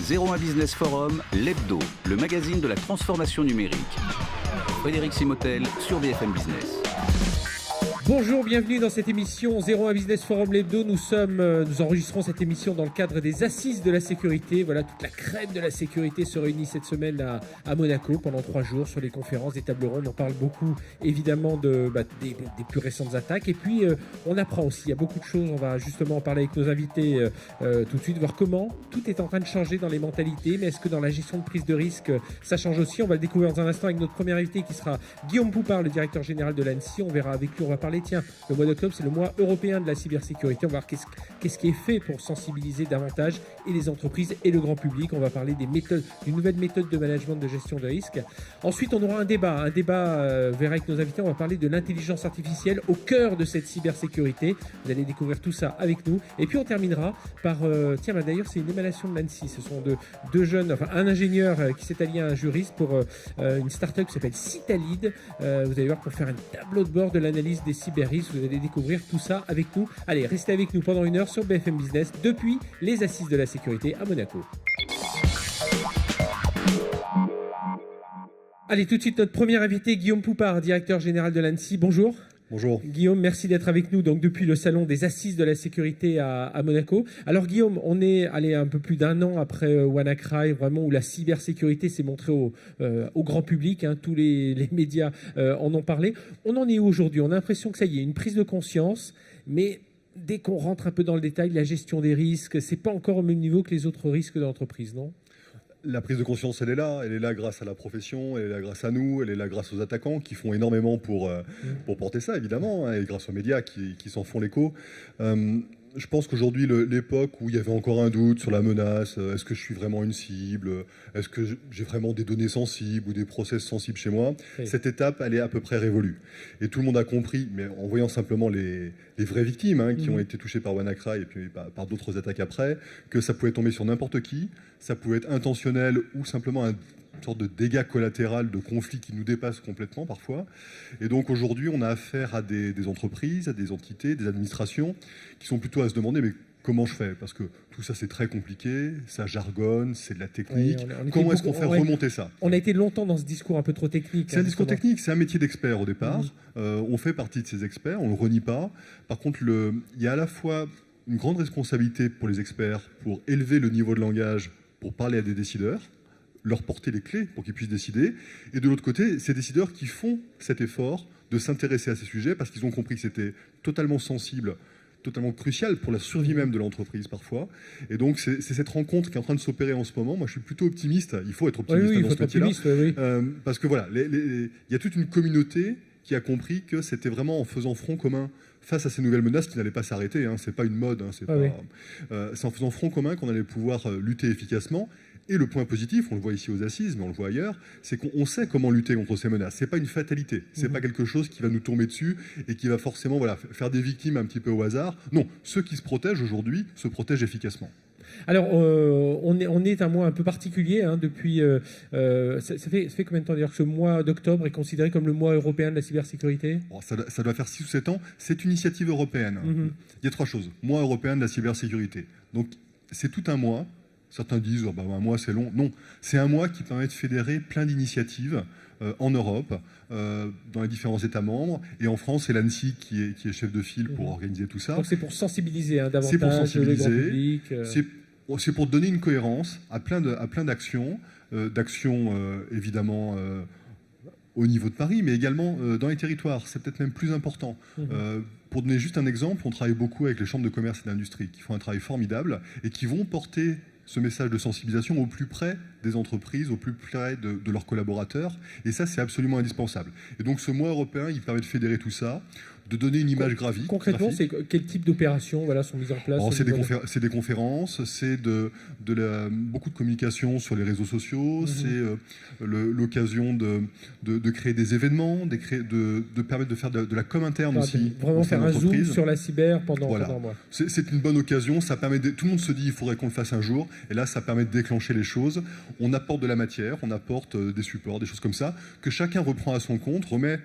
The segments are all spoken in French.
01 Business Forum, l'hebdo, le magazine de la transformation numérique. Frédéric Simotel sur BFM Business. Bonjour, bienvenue dans cette émission 01 Business Forum l'hebdo. Nous enregistrons cette émission dans le cadre des Assises de la sécurité. Voilà, toute la crème de la sécurité se réunit cette semaine à Monaco pendant 3 jours sur les conférences, des tables rondes. On parle beaucoup évidemment des plus récentes attaques. Et puis on apprend aussi, il y a beaucoup de choses. On va justement en parler avec nos invités tout de suite, voir comment tout est en train de changer dans les mentalités. Mais est-ce que dans la gestion de prise de risque, ça change aussi? On va le découvrir dans un instant avec notre premier invité qui sera Guillaume Poupard, le directeur général de l'ANSSI. On verra avec lui, on va parler. Tiens, le mois d'octobre, c'est le mois européen de la cybersécurité. On va voir qu'est-ce qui est fait pour sensibiliser davantage et les entreprises et le grand public. On va parler d'une nouvelle méthode de management de gestion de risque. Ensuite, on aura un débat verra avec nos invités. On va parler de l'intelligence artificielle au cœur de cette cybersécurité. Vous allez découvrir tout ça avec nous. Et puis, on terminera par... d'ailleurs, c'est une émanation de l'ANSSI. Ce sont deux jeunes, un ingénieur qui s'est allié à un juriste pour une start-up qui s'appelle Citalid. Vous allez voir, pour faire un tableau de bord de l'analyse des cyberrisques. Vous allez découvrir tout ça avec nous. Allez, restez avec nous pendant 1 heure sur BFM Business depuis les Assises de la sécurité à Monaco. Allez, tout de suite, notre premier invité, Guillaume Poupard, directeur général de l'ANSSI. Bonjour. Bonjour. Guillaume, merci d'être avec nous donc depuis le salon des Assises de la sécurité à Monaco. Alors Guillaume, on est allé un peu plus d'1 an après WannaCry, vraiment où la cybersécurité s'est montrée au grand public. Tous les médias en ont parlé. On en est où aujourd'hui? On a l'impression que ça y est, une prise de conscience, mais dès qu'on rentre un peu dans le détail, la gestion des risques, c'est pas encore au même niveau que les autres risques de l'entreprise, non? La prise de conscience, elle est là grâce à la profession, elle est là grâce à nous, elle est là grâce aux attaquants qui font énormément pour porter ça, évidemment, et grâce aux médias qui s'en font l'écho. Je pense qu'aujourd'hui, l'époque où il y avait encore un doute sur la menace, est-ce que je suis vraiment une cible, est-ce que j'ai vraiment des données sensibles ou des process sensibles chez moi, oui. Cette étape, elle est à peu près révolue. Et tout le monde a compris, mais en voyant simplement les vraies victimes qui ont été touchées par WannaCry et puis par d'autres attaques après, que ça pouvait tomber sur n'importe qui, ça pouvait être intentionnel ou simplement une sorte de dégât collatéral de conflits qui nous dépassent complètement parfois. Et donc aujourd'hui, on a affaire à des entreprises, à des entités, des administrations qui sont plutôt à se demander mais comment je fais? Parce que tout ça, c'est très compliqué, ça jargonne, c'est de la technique. Oui, comment est-ce qu'on fait remonter ça? On a été longtemps dans ce discours un peu trop technique. C'est un discours technique, c'est un métier d'expert au départ. On fait partie de ces experts, on ne le renie pas. Par contre, il y a à la fois une grande responsabilité pour les experts pour élever le niveau de langage, pour parler à des décideurs, leur porter les clés pour qu'ils puissent décider. Et de l'autre côté, ces décideurs qui font cet effort de s'intéresser à ces sujets parce qu'ils ont compris que c'était totalement sensible, totalement crucial pour la survie même de l'entreprise parfois. Et donc, c'est cette rencontre qui est en train de s'opérer en ce moment. Moi, je suis plutôt optimiste. Il faut être optimiste dans ce métier-là. Parce que voilà, il y a toute une communauté qui a compris que c'était vraiment en faisant front commun face à ces nouvelles menaces qui n'allaient pas s'arrêter. C'est pas une mode. C'est en faisant front commun qu'on allait pouvoir lutter efficacement. Et le point positif, on le voit ici aux Assises, mais on le voit ailleurs, c'est qu'on sait comment lutter contre ces menaces. C'est pas une fatalité. C'est pas quelque chose qui va nous tomber dessus et qui va forcément faire des victimes un petit peu au hasard. Non, ceux qui se protègent aujourd'hui se protègent efficacement. Alors, on est un mois un peu particulier depuis... ça fait combien de temps d'ailleurs que ce mois d'octobre est considéré comme le mois européen de la cybersécurité? Ça doit faire 6 ou 7 ans. C'est une initiative européenne. Il y a 3 choses. Mois européen de la cybersécurité. Donc, c'est tout un mois. Certains disent un mois c'est long. Non, c'est un mois qui permet de fédérer plein d'initiatives en Europe, dans les différents États membres. Et en France, c'est l'ANSSI qui est chef de file pour organiser tout ça. Donc c'est pour sensibiliser davantage c'est pour sensibiliser, le grand public. C'est pour donner une cohérence à plein d'actions, évidemment au niveau de Paris, mais également dans les territoires. C'est peut-être même plus important. Pour donner juste un exemple, on travaille beaucoup avec les chambres de commerce et d'industrie qui font un travail formidable et qui vont porter ce message de sensibilisation au plus près des entreprises, au plus près de leurs collaborateurs. Et ça, c'est absolument indispensable. Et donc, ce mois européen, il permet de fédérer tout ça, de donner une image graphique. Concrètement, c'est quel type d'opérations sont mises en place? C'est des conférences, c'est beaucoup de communication sur les réseaux sociaux, c'est l'occasion de créer des événements, de permettre de faire de la com interne aussi. Vraiment faire un zoom sur la cyber pendant un mois. C'est une bonne occasion, ça permet tout le monde se dit il faudrait qu'on le fasse un jour, et là ça permet de déclencher les choses. On apporte de la matière, on apporte des supports, des choses comme ça, que chacun reprend à son compte, remet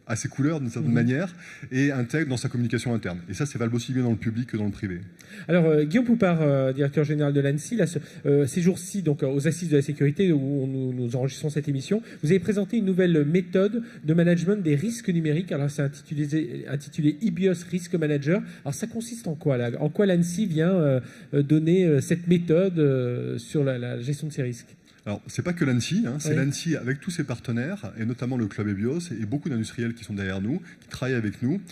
à ses couleurs d'une certaine manière et intègre dans sa communication interne. Et ça, c'est valable aussi bien dans le public que dans le privé. Alors, Guillaume Poupard, directeur général de l'ANSSI, là, ces jours-ci, donc aux Assises de la sécurité où nous enregistrons cette émission, vous avez présenté une nouvelle méthode de management des risques numériques. Alors, c'est intitulé IBIOS Risk Manager. Alors, ça consiste en quoi là? En quoi l'ANSSI vient donner cette méthode sur la gestion de ces risques? Alors, c'est pas que l'ANSSI, c'est oui. l'ANSSI avec tous ses partenaires, et notamment le Club EBIOS, et beaucoup d'industriels qui sont derrière nous, qui travaillent avec nous.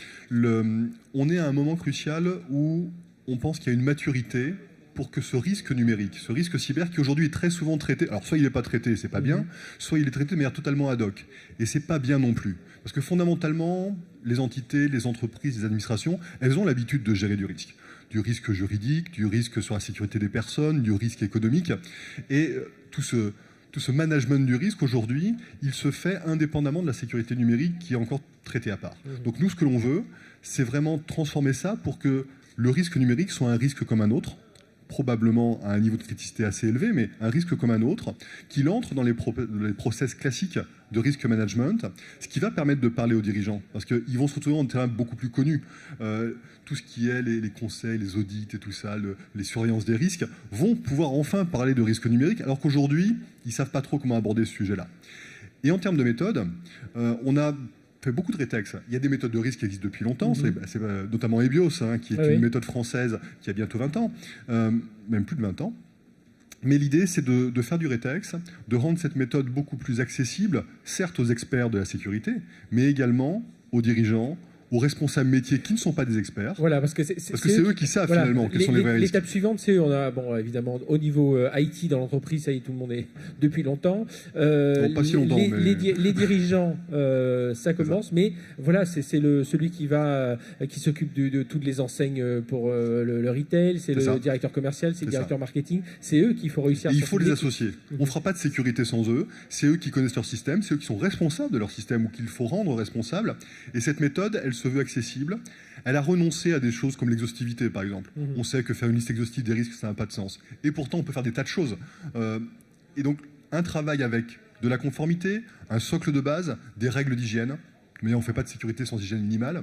On est à un moment crucial où on pense qu'il y a une maturité pour que ce risque numérique, ce risque cyber qui aujourd'hui est très souvent traité, alors soit il n'est pas traité, c'est pas bien, soit il est traité de manière totalement ad hoc, et c'est pas bien non plus. Parce que fondamentalement, les entités, les entreprises, les administrations, elles ont l'habitude de gérer du risque juridique, du risque sur la sécurité des personnes, du risque économique, et tout ce management du risque aujourd'hui, il se fait indépendamment de la sécurité numérique qui est encore traitée à part. Donc nous, ce que l'on veut, c'est vraiment transformer ça pour que le risque numérique soit un risque comme un autre, probablement à un niveau de criticité assez élevé, mais un risque comme un autre, qu'il entre dans les process classiques de risk management, ce qui va permettre de parler aux dirigeants, parce qu'ils vont se retrouver en terrain beaucoup plus connu. Tout ce qui est les conseils, les audits et tout ça, les surveillances des risques, vont pouvoir enfin parler de risque numérique, alors qu'aujourd'hui, ils ne savent pas trop comment aborder ce sujet-là. Et en termes de méthode, on a fait beaucoup de rétex. Il y a des méthodes de risque qui existent depuis longtemps, c'est notamment EBIOS, qui est une méthode française qui a bientôt 20 ans, même plus de 20 ans. Mais l'idée, c'est de faire du rétex, de rendre cette méthode beaucoup plus accessible, certes aux experts de la sécurité, mais également aux dirigeants, aux responsables métiers qui ne sont pas des experts. Voilà, parce que c'est eux qui savent finalement quels sont les vrais risques. L'étape suivante, c'est on a évidemment au niveau IT dans l'entreprise, ça y est, tout le monde est depuis longtemps. Pas si longtemps, les dirigeants, ça commence, mais voilà, c'est celui qui s'occupe de toutes les enseignes pour le retail, c'est le directeur commercial, c'est le directeur marketing. C'est eux qu'il faut réussir à il faut les associer. On ne fera pas de sécurité sans eux. C'est eux qui connaissent leur système, c'est eux qui sont responsables de leur système ou qu'il faut rendre responsables. Et cette méthode, elle se veut accessible. Elle a renoncé à des choses comme l'exhaustivité, par exemple. On sait que faire une liste exhaustive des risques, ça n'a pas de sens. Et pourtant, on peut faire des tas de choses. Et donc, un travail avec de la conformité, un socle de base, des règles d'hygiène. Mais on ne fait pas de sécurité sans hygiène minimale.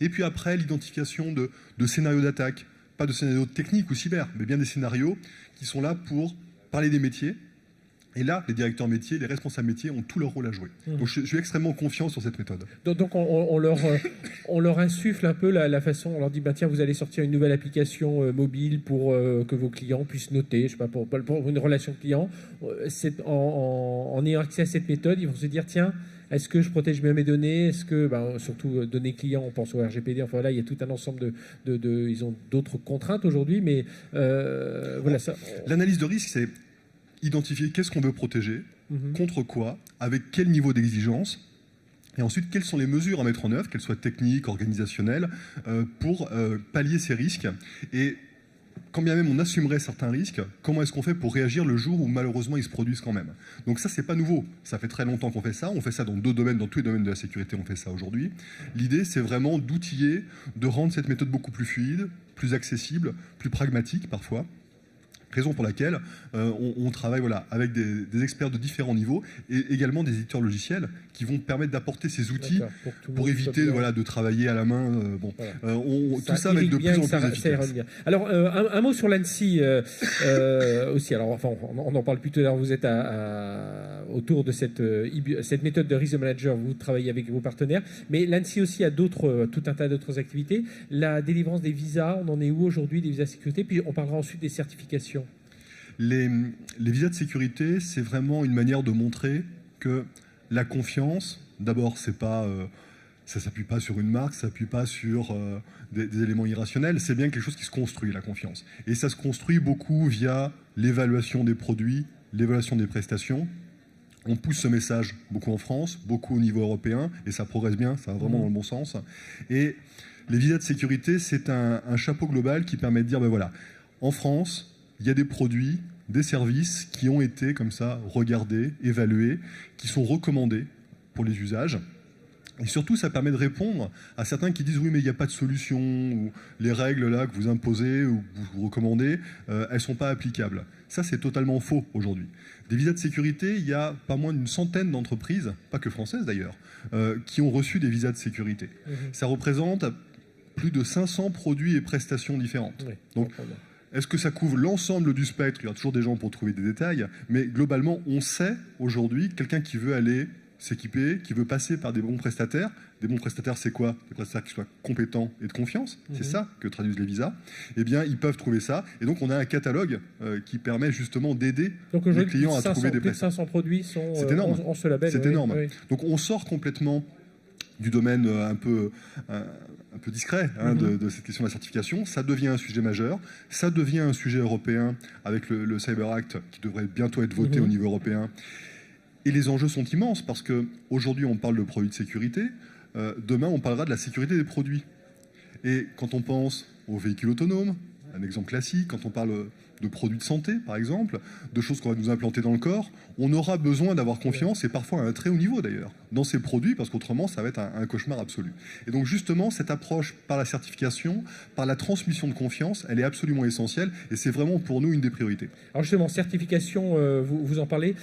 Et puis après, l'identification de scénarios d'attaque. Pas de scénarios techniques ou cyber, mais bien des scénarios qui sont là pour parler des métiers. Et là, les directeurs métiers, les responsables métiers ont tout leur rôle à jouer. Donc je suis extrêmement confiant sur cette méthode. Donc on leur insuffle un peu la façon, on leur dit, tiens, vous allez sortir une nouvelle application mobile pour que vos clients puissent noter, je sais pas, pour une relation client. En ayant accès à cette méthode, ils vont se dire, tiens, est-ce que je protège bien mes données? Est-ce que, surtout données clients, on pense au RGPD, enfin là, il y a tout un ensemble ils ont d'autres contraintes aujourd'hui, mais voilà ça. L'analyse de risque, c'est identifier qu'est-ce qu'on veut protéger, contre quoi, avec quel niveau d'exigence, et ensuite quelles sont les mesures à mettre en œuvre, qu'elles soient techniques, organisationnelles, pour pallier ces risques. Et quand bien même on assumerait certains risques, comment est-ce qu'on fait pour réagir le jour où malheureusement ils se produisent quand même? Donc ça, c'est pas nouveau. Ça fait très longtemps qu'on fait ça. On fait ça dans deux domaines, dans tous les domaines de la sécurité, on fait ça aujourd'hui. L'idée, c'est vraiment d'outiller, de rendre cette méthode beaucoup plus fluide, plus accessible, plus pragmatique parfois. Raison pour laquelle on travaille avec des experts de différents niveaux et également des éditeurs logiciels qui vont permettre d'apporter ces outils pour éviter de travailler à la main. Tout ça va être de plus en plus efficace. Alors, un mot sur l'ANSSI aussi. Alors, enfin, on en parle plus tout à l'heure. Vous êtes autour de cette méthode de risk manager. Vous travaillez avec vos partenaires. Mais l'ANSSI aussi a tout un tas d'autres activités. La délivrance des visas, on en est où aujourd'hui, des visas sécurité? Puis on parlera ensuite des certifications. Les visas de sécurité, c'est vraiment une manière de montrer que la confiance, d'abord, ça ne s'appuie pas sur une marque, ça ne s'appuie pas sur des éléments irrationnels, c'est bien quelque chose qui se construit, la confiance. Et ça se construit beaucoup via l'évaluation des produits, l'évaluation des prestations. On pousse ce message beaucoup en France, beaucoup au niveau européen, et ça progresse bien, ça va vraiment dans le bon sens. Et les visas de sécurité, c'est un chapeau global qui permet de dire, en France, il y a des produits, des services qui ont été comme ça regardés, évalués, qui sont recommandés pour les usages. Et surtout, ça permet de répondre à certains qui disent oui, mais il n'y a pas de solution, ou les règles là que vous imposez ou que vous recommandez, elles ne sont pas applicables. Ça, c'est totalement faux aujourd'hui. Des visas de sécurité, il y a pas moins d'une centaine d'entreprises, pas que françaises d'ailleurs, qui ont reçu des visas de sécurité. Ça représente plus de 500 produits et prestations différentes. Donc, est-ce que ça couvre l'ensemble du spectre? Il y a toujours des gens pour trouver des détails, mais globalement, on sait aujourd'hui, quelqu'un qui veut aller s'équiper, qui veut passer par des bons prestataires. Des bons prestataires, c'est quoi? Des prestataires qui soient compétents et de confiance. C'est ça que traduisent les visas. Eh bien, ils peuvent trouver ça. Et donc, on a un catalogue qui permet justement d'aider les clients à trouver des prestataires. 500 produits ont ce label. C'est énorme. Oui. Donc, on sort complètement du domaine un peu discret de cette question de la certification. Ça devient un sujet majeur. Ça devient un sujet européen avec le Cyber Act qui devrait bientôt être voté au niveau européen. Et les enjeux sont immenses parce qu'aujourd'hui, on parle de produits de sécurité. Demain, on parlera de la sécurité des produits. Et quand on pense aux véhicules autonomes, un exemple classique, quand on parle de produits de santé, par exemple, de choses qu'on va nous implanter dans le corps, on aura besoin d'avoir confiance, et parfois à un très haut niveau d'ailleurs, dans ces produits, parce qu'autrement, ça va être un cauchemar absolu. Et donc justement, cette approche par la certification, par la transmission de confiance, elle est absolument essentielle, et c'est vraiment pour nous une des priorités. Alors justement, certification, vous en parlez.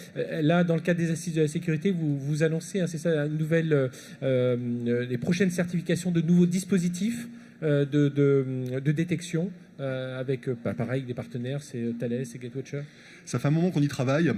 Là, dans le cadre des assises de la sécurité, vous annoncez, c'est ça, une nouvelle, les prochaines certifications de nouveaux dispositifs de détection avec, pareil, des partenaires, c'est Thales et Gatewatcher. Ça fait un moment qu'on y travaille.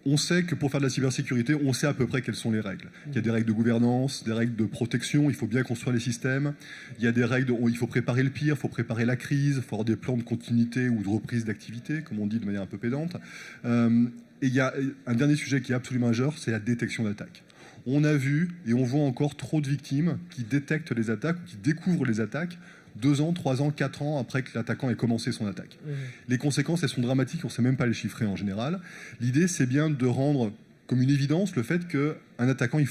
On sait que pour faire de la cybersécurité, on sait à peu près quelles sont les règles. Il y a des règles de gouvernance, des règles de protection, il faut bien construire les systèmes. Il y a des règles où il faut préparer le pire, il faut préparer la crise, il faut avoir des plans de continuité ou de reprise d'activité, comme on dit de manière un peu pédante. Et il y a un dernier sujet qui est absolument majeur, c'est la détection d'attaques. On a vu et on voit encore trop de victimes qui détectent les attaques ou qui découvrent les attaques 2 ans, 3 ans, 4 ans après que l'attaquant ait commencé son attaque. Les conséquences, elles sont dramatiques, on ne sait même pas les chiffrer en général. L'idée, c'est bien de rendre comme une évidence le fait qu'un attaquant, il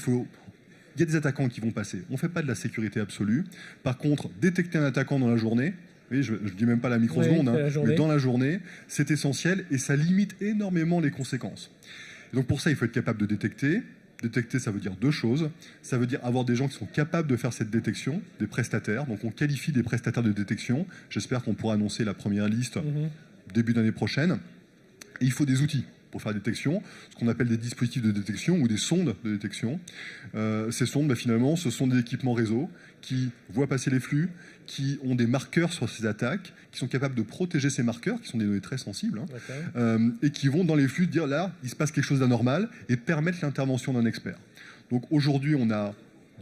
y a des attaquants qui vont passer. On ne fait pas de la sécurité absolue. Par contre, détecter un attaquant dans la journée, oui, je ne dis même pas la microseconde, mais dans la journée, c'est essentiel et ça limite énormément les conséquences. Et donc pour ça, il faut être capable de détecter. Détecter, ça veut dire 2 choses. Ça veut dire avoir des gens qui sont capables de faire cette détection, des prestataires. Donc on qualifie des prestataires de détection. J'espère qu'on pourra annoncer la première liste début d'année prochaine. Et il faut des outils pour faire la détection, ce qu'on appelle des dispositifs de détection ou des sondes de détection. Ces sondes, finalement, ce sont des équipements réseau qui voient passer les flux, qui ont des marqueurs sur ces attaques, qui sont capables de protéger ces marqueurs, qui sont des données très sensibles, et qui vont dans les flux dire là, il se passe quelque chose d'anormal, et permettre l'intervention d'un expert. Donc aujourd'hui, on a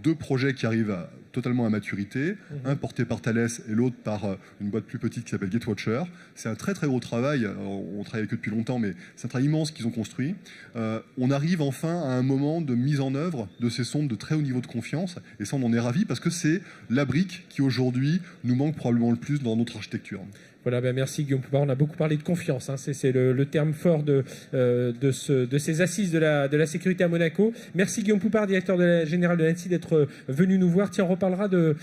2 projets qui arrivent totalement à maturité, un porté par Thales et l'autre par une boîte plus petite qui s'appelle Gatewatcher. C'est un très très gros travail, on travaille avec eux depuis longtemps, mais c'est un travail immense qu'ils ont construit. On arrive enfin à un moment de mise en œuvre de ces sondes de très haut niveau de confiance, et ça on en est ravis parce que c'est la brique qui aujourd'hui nous manque probablement le plus dans notre architecture. Voilà, merci Guillaume Poupard. On a beaucoup parlé de confiance. C'est le terme fort de ces assises de la sécurité à Monaco. Merci Guillaume Poupard, directeur général de l'ANSSI, d'être venu nous voir. Tiens, on reparlera d'un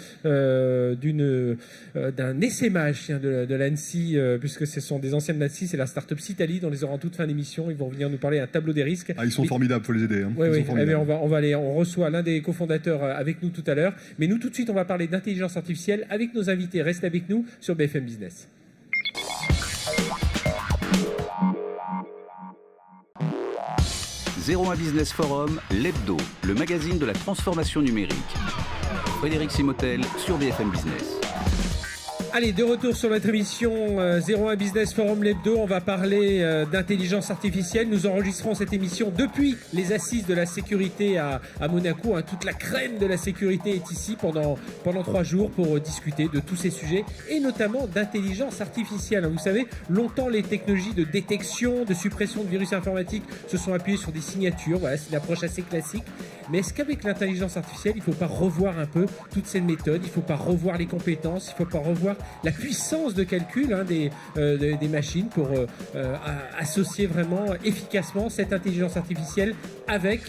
essaimage de l'ANSSI, puisque ce sont des anciens de l'ANSSI. C'est la start-up Citali, on les aura en toute fin d'émission. Ils vont venir nous parler d'un tableau des risques. Ils sont formidables, il faut les aider. Oui. On reçoit l'un des cofondateurs avec nous tout à l'heure. Mais nous, tout de suite, on va parler d'intelligence artificielle avec nos invités. Restez avec nous sur BFM Business. 01 Business Forum, l'hebdo, le magazine de la transformation numérique. Frédéric Simotel sur BFM Business. Allez, de retour sur notre émission 01 Business Forum l'hebdo. On va parler d'intelligence artificielle. Nous enregistrons cette émission depuis les assises de la sécurité à Monaco. Toute la crème de la sécurité est ici pendant 3 jours pour discuter de tous ces sujets et notamment d'intelligence artificielle. Vous savez, longtemps les technologies de détection, de suppression de virus informatiques se sont appuyées sur des signatures. Voilà, c'est une approche assez classique. Mais est-ce qu'avec l'intelligence artificielle, il ne faut pas revoir un peu toutes ces méthodes? Il ne faut pas revoir les compétences, il ne faut pas revoir la puissance de calcul des machines pour associer vraiment efficacement cette intelligence artificielle avec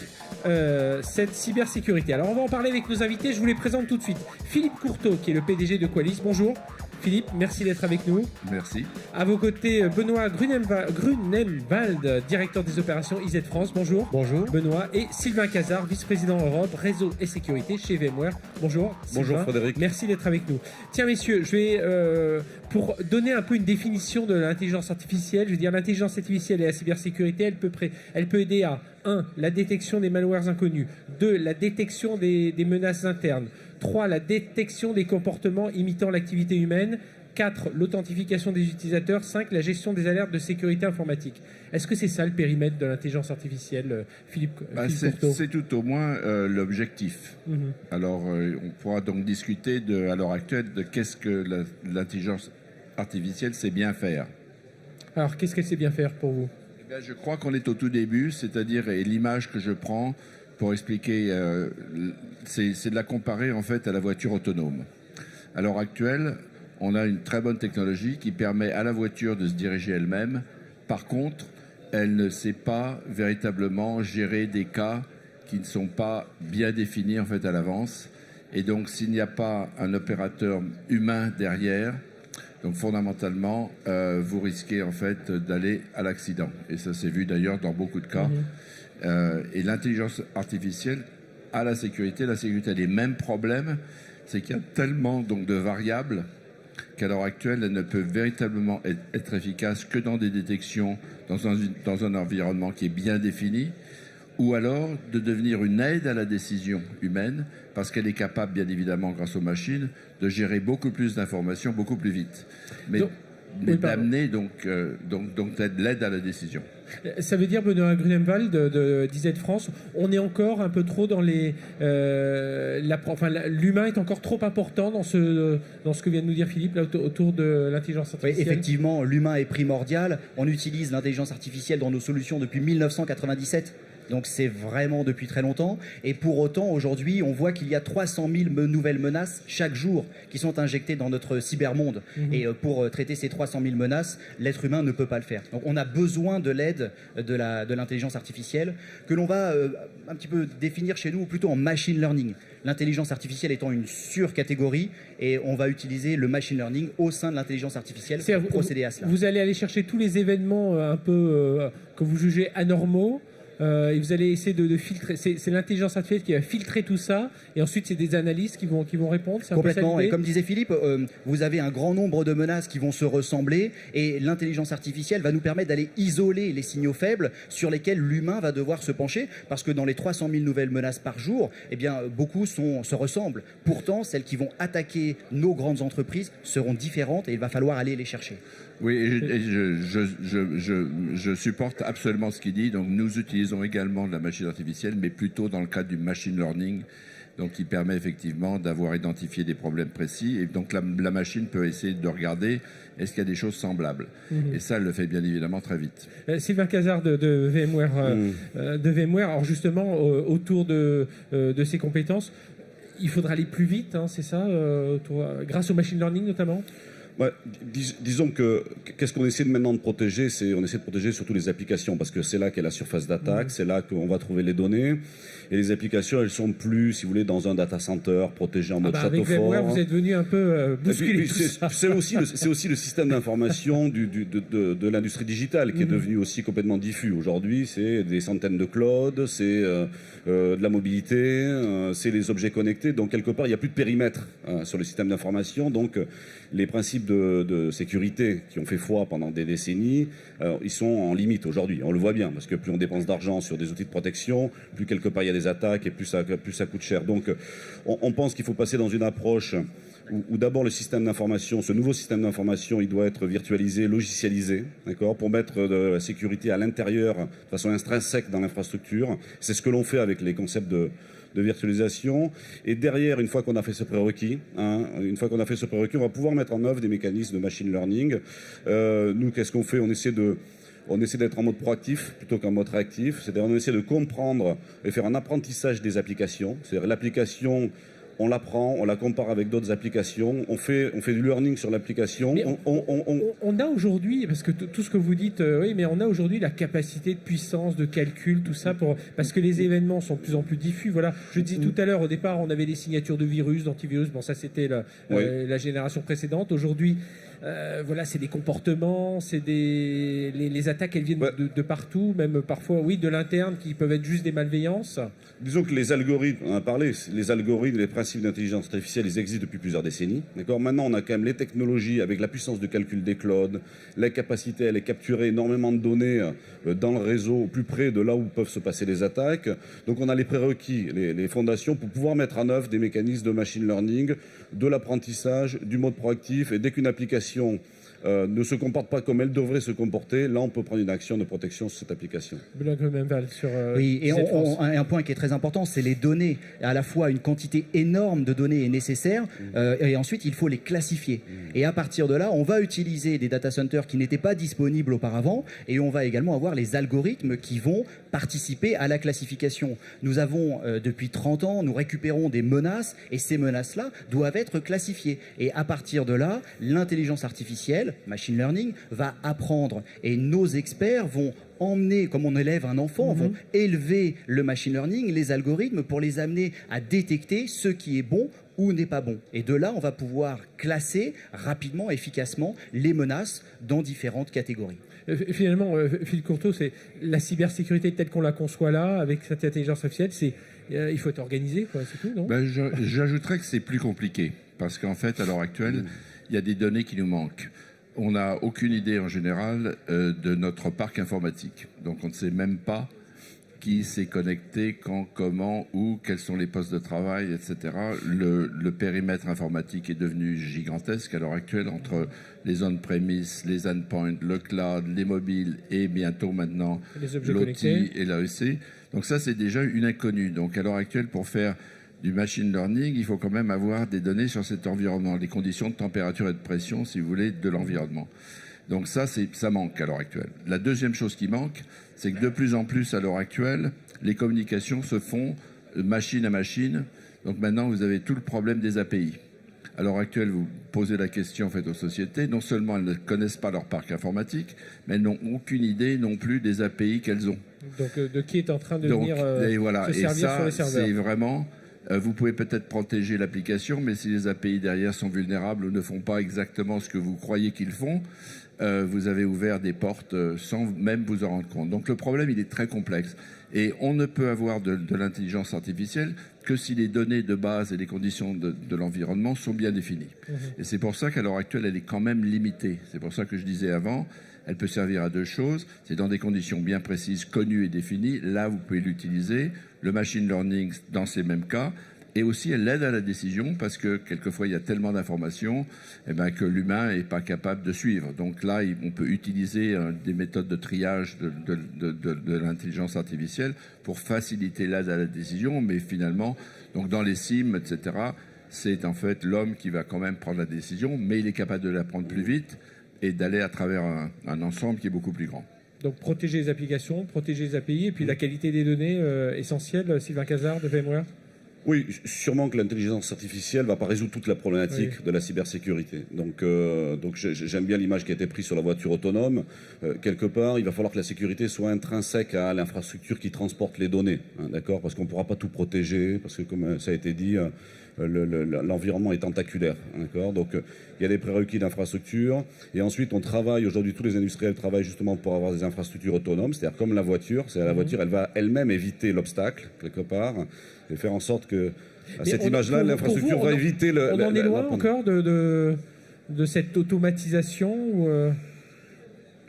cette cybersécurité. Alors on va en parler avec nos invités, je vous les présente tout de suite. Philippe Courteau qui est le PDG de Qualys, bonjour. Philippe, merci d'être avec nous. Merci. À vos côtés, Benoît Grunemwald, directeur des opérations IZ France. Bonjour. Bonjour. Benoît. Et Sylvain Cazard, vice-président Europe, réseau et sécurité chez VMware. Bonjour. Bonjour Sylvain. Frédéric. Merci d'être avec nous. Tiens messieurs, je vais, pour donner un peu une définition de l'intelligence artificielle, je veux dire l'intelligence artificielle et la cybersécurité, elle peut aider à 1. La détection des malwares inconnus. 2. La détection des menaces internes. 3. La détection des comportements imitant l'activité humaine. 4. L'authentification des utilisateurs. 5. La gestion des alertes de sécurité informatique. Est-ce que c'est ça le périmètre de l'intelligence artificielle, Philippe Courteau? C'est tout au moins l'objectif. Alors, on pourra donc discuter à l'heure actuelle de qu'est-ce que l'intelligence artificielle sait bien faire. Alors, qu'est-ce qu'elle sait bien faire pour vous? Je crois qu'on est au tout début, c'est-à-dire, et l'image que je prends pour expliquer, c'est de la comparer en fait à la voiture autonome. À l'heure actuelle, on a une très bonne technologie qui permet à la voiture de se diriger elle-même. Par contre, elle ne sait pas véritablement gérer des cas qui ne sont pas bien définis en fait à l'avance. Et donc, s'il n'y a pas un opérateur humain derrière, donc fondamentalement, vous risquez en fait d'aller à l'accident. Et ça s'est vu d'ailleurs dans beaucoup de cas. Et l'intelligence artificielle a la sécurité a les mêmes problèmes. C'est qu'il y a tellement donc de variables qu'à l'heure actuelle, elle ne peut véritablement être efficace que dans des détections dans un environnement qui est bien défini, ou alors de devenir une aide à la décision humaine, parce qu'elle est capable, bien évidemment, grâce aux machines, de gérer beaucoup plus d'informations, beaucoup plus vite. Mais d'amener donc l'aide à la décision. Ça veut dire, Benoît Grunemwald d'IZ France, on est encore un peu trop dans les... l'humain est encore trop important dans ce que vient de nous dire Philippe, là, autour de l'intelligence artificielle. Oui, effectivement, l'humain est primordial. On utilise l'intelligence artificielle dans nos solutions depuis 1997. Donc c'est vraiment depuis très longtemps. Et pour autant, aujourd'hui, on voit qu'il y a 300 000 nouvelles menaces chaque jour qui sont injectées dans notre cybermonde. Et pour traiter ces 300 000 menaces, l'être humain ne peut pas le faire. Donc on a besoin de l'aide de l'intelligence artificielle que l'on va un petit peu définir chez nous, plutôt en machine learning. L'intelligence artificielle étant une surcatégorie, et on va utiliser le machine learning au sein de l'intelligence artificielle pour procéder à cela. Vous allez aller chercher tous les événements un peu que vous jugez anormaux, et vous allez essayer de filtrer. C'est l'intelligence artificielle qui va filtrer tout ça, et ensuite c'est des analystes qui vont répondre. Complètement. Et comme disait Philippe, vous avez un grand nombre de menaces qui vont se ressembler, et l'intelligence artificielle va nous permettre d'aller isoler les signaux faibles sur lesquels l'humain va devoir se pencher, parce que dans les 300 000 nouvelles menaces par jour, eh bien beaucoup se ressemblent. Pourtant, celles qui vont attaquer nos grandes entreprises seront différentes, et il va falloir aller les chercher. Oui, et je supporte absolument ce qu'il dit. Donc, nous utilisons également de la machine artificielle, mais plutôt dans le cadre du machine learning, donc qui permet effectivement d'avoir identifié des problèmes précis. Et donc, la machine peut essayer de regarder est-ce qu'il y a des choses semblables. Et ça, elle le fait bien évidemment très vite. Sylvain Cazard de VMware, alors justement, autour de ses compétences, il faudra aller plus vite, hein, c'est ça, grâce au machine learning notamment? Ouais, disons que qu'est-ce qu'on essaie maintenant de protéger, on essaie de protéger surtout les applications, parce que c'est là qu'est la surface d'attaque, c'est là qu'on va trouver les données. Et les applications, elles sont plus, si vous voulez, dans un data center protégé en mode château fort. Avec VMware, vous êtes venu un peu bousculer tout ça. C'est aussi le système d'information de l'industrie digitale qui est devenu aussi complètement diffus. Aujourd'hui, c'est des centaines de clouds, c'est de la mobilité, c'est les objets connectés. Donc, quelque part, il n'y a plus de périmètre sur le système d'information. Donc, les principes de sécurité qui ont fait foi pendant des décennies, ils sont en limite aujourd'hui. On le voit bien, parce que plus on dépense d'argent sur des outils de protection, plus quelque part il y a des attaques et plus ça coûte cher. Donc on pense qu'il faut passer dans une approche où d'abord le système d'information, ce nouveau système d'information, il doit être virtualisé, logicialisé, d'accord, pour mettre de la sécurité à l'intérieur, de façon intrinsèque dans l'infrastructure. C'est ce que l'on fait avec les concepts de virtualisation. Et derrière, une fois qu'on a fait ce prérequis, on va pouvoir mettre en œuvre des mécanismes de machine learning. Nous, qu'est-ce qu'on fait? On essaie d'être en mode proactif plutôt qu'en mode réactif. C'est-à-dire on essaie de comprendre et faire un apprentissage des applications. C'est-à-dire l'application on la prend, on la compare avec d'autres applications, on fait du learning sur l'application. On a aujourd'hui, parce que tout ce que vous dites, oui, mais on a aujourd'hui la capacité de puissance, de calcul, tout ça, parce que les événements sont de plus en plus diffus. Voilà, je disais tout à l'heure, au départ, on avait des signatures de virus, d'antivirus. Bon, ça, c'était la génération précédente. Aujourd'hui, voilà, c'est des comportements, c'est les attaques, elles viennent de partout, même parfois, oui, de l'interne, qui peuvent être juste des malveillances. Disons que les algorithmes, on en a parlé, les algorithmes, les principes d'intelligence artificielle, ils existent depuis plusieurs décennies. D'accord. Maintenant, on a quand même les technologies avec la puissance de calcul des clouds, la capacité à aller capturer énormément de données dans le réseau, au plus près de là où peuvent se passer les attaques. Donc, on a les prérequis, les fondations pour pouvoir mettre en œuvre des mécanismes de machine learning, de l'apprentissage, du mode proactif. Et dès qu'une application ne se comporte pas comme elle devrait se comporter, là on peut prendre une action de protection sur cette application. Oui, et un point qui est très important, c'est les données. À la fois une quantité énorme de données est nécessaire, et ensuite il faut les classifier. Et à partir de là, on va utiliser des data centers qui n'étaient pas disponibles auparavant, et on va également avoir les algorithmes qui vont participer à la classification. Nous avons, depuis 30 ans, nous récupérons des menaces, et ces menaces-là doivent être classifiées. Et à partir de là, l'intelligence artificielle, machine learning, va apprendre. Et nos experts vont emmener, comme on élève un enfant, vont élever le machine learning, les algorithmes, pour les amener à détecter ce qui est bon ou n'est pas bon. Et de là, on va pouvoir classer rapidement, efficacement, les menaces dans différentes catégories. Finalement, Philippe Courteau, c'est la cybersécurité telle qu'on la conçoit là, avec cette intelligence artificielle, il faut être organisé, quoi, c'est tout, non? J'ajouterais que c'est plus compliqué, parce qu'en fait, à l'heure actuelle, il y a des données qui nous manquent. On n'a aucune idée en général de notre parc informatique. Donc on ne sait même pas qui s'est connecté, quand, comment, où, quels sont les postes de travail, etc. Le périmètre informatique est devenu gigantesque à l'heure actuelle, entre les on-premise, les endpoints, le cloud, les mobiles et bientôt maintenant l'OT et l'AEC. Donc ça, c'est déjà une inconnue. Donc à l'heure actuelle, pour faire du machine learning, il faut quand même avoir des données sur cet environnement, les conditions de température et de pression, si vous voulez, de l'environnement. Donc ça manque à l'heure actuelle. La deuxième chose qui manque, c'est que de plus en plus à l'heure actuelle, les communications se font machine à machine. Donc maintenant, vous avez tout le problème des API. À l'heure actuelle, vous posez la question en fait aux sociétés. Non seulement elles ne connaissent pas leur parc informatique, mais elles n'ont aucune idée non plus des API qu'elles ont. Donc de qui est en train de venir se servir sur les serveurs. C'est vraiment... Vous pouvez peut-être protéger l'application, mais si les API derrière sont vulnérables ou ne font pas exactement ce que vous croyez qu'ils font, vous avez ouvert des portes sans même vous en rendre compte. Donc le problème, il est très complexe. Et on ne peut avoir de l'intelligence artificielle que si les données de base et les conditions de l'environnement sont bien définies. Et c'est pour ça qu'à l'heure actuelle, elle est quand même limitée. C'est pour ça que je disais avant, elle peut servir à deux choses. C'est dans des conditions bien précises, connues et définies. Là, vous pouvez l'utiliser. Le machine learning dans ces mêmes cas. Et aussi, elle aide à la décision parce que quelquefois, il y a tellement d'informations que l'humain n'est pas capable de suivre. Donc là, on peut utiliser des méthodes de triage de l'intelligence artificielle pour faciliter l'aide à la décision. Mais finalement, donc dans les SIM, etc., c'est en fait l'homme qui va quand même prendre la décision, mais il est capable de la prendre plus vite et d'aller à travers un ensemble qui est beaucoup plus grand. Donc protéger les applications, protéger les API, et puis la qualité des données essentielle, Sylvain Cazard de VMware. Oui, sûrement que l'intelligence artificielle ne va pas résoudre toute la problématique de la cybersécurité. Donc j'aime bien l'image qui a été prise sur la voiture autonome. Quelque part, il va falloir que la sécurité soit intrinsèque à l'infrastructure qui transporte les données, d'accord ? Parce qu'on ne pourra pas tout protéger, parce que comme ça a été dit, l'environnement est tentaculaire, d'accord ? Donc il y a des prérequis d'infrastructure, et ensuite on travaille, aujourd'hui tous les industriels travaillent justement pour avoir des infrastructures autonomes, c'est-à-dire comme la voiture, la voiture elle va elle-même éviter l'obstacle, quelque part, et faire en sorte que, à cette image-là, l'infrastructure va éviter le... On en est loin encore de cette automatisation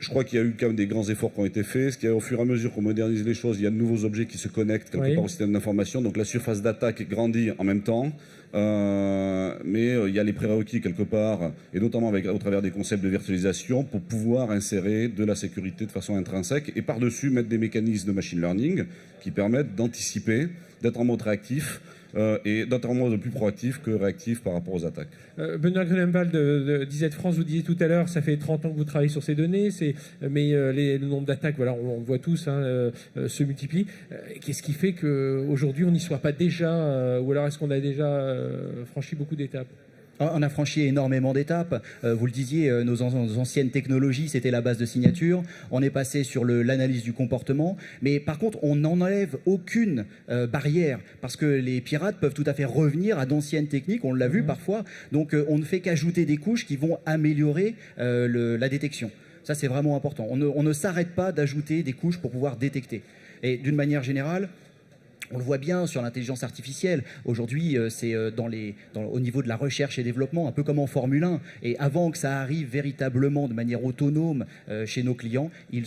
Je crois qu'il y a eu quand même des grands efforts qui ont été faits. Ce qui est au fur et à mesure qu'on modernise les choses, il y a de nouveaux objets qui se connectent quelque part au système d'information. Donc la surface d'attaque grandit en même temps. Mais il y a les prérequis quelque part, et notamment au travers des concepts de virtualisation, pour pouvoir insérer de la sécurité de façon intrinsèque et par-dessus mettre des mécanismes de machine learning qui permettent d'anticiper, d'être en mode réactif, et d'être en mode plus proactif que réactif par rapport aux attaques. Benoît Grunenwald d'IZ France, vous disiez tout à l'heure, ça fait 30 ans que vous travaillez sur ces données, mais le nombre d'attaques, voilà, on le voit tous, se multiplie. Qu'est-ce qui fait qu'aujourd'hui on n'y soit pas déjà, ou alors est-ce qu'on a déjà franchi beaucoup d'étapes? On a franchi énormément d'étapes. Vous le disiez, nos anciennes technologies, c'était la base de signature. On est passé sur l'analyse du comportement. Mais par contre, on n'enlève aucune barrière parce que les pirates peuvent tout à fait revenir à d'anciennes techniques. On l'a vu parfois. Donc, on ne fait qu'ajouter des couches qui vont améliorer la détection. Ça, c'est vraiment important. On ne s'arrête pas d'ajouter des couches pour pouvoir détecter. Et d'une manière générale, on le voit bien sur l'intelligence artificielle. Aujourd'hui, c'est au niveau de la recherche et développement, un peu comme en Formule 1. Et avant que ça arrive véritablement de manière autonome chez nos clients, il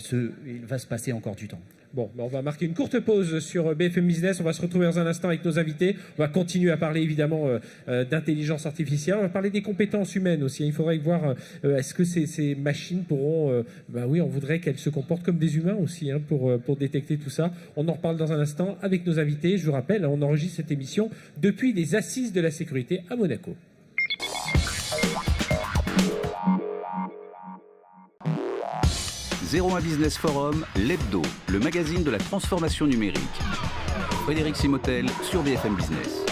va se passer encore du temps. Bon, on va marquer une courte pause sur BFM Business. On va se retrouver dans un instant avec nos invités. On va continuer à parler évidemment d'intelligence artificielle. On va parler des compétences humaines aussi. Il faudrait voir est-ce que ces machines pourront... oui, on voudrait qu'elles se comportent comme des humains aussi pour détecter tout ça. On en reparle dans un instant avec nos invités. Je vous rappelle, on enregistre cette émission depuis les Assises de la sécurité à Monaco. « 01 Business Forum, l'hebdo, le magazine de la transformation numérique. Frédéric Simotel sur BFM Business.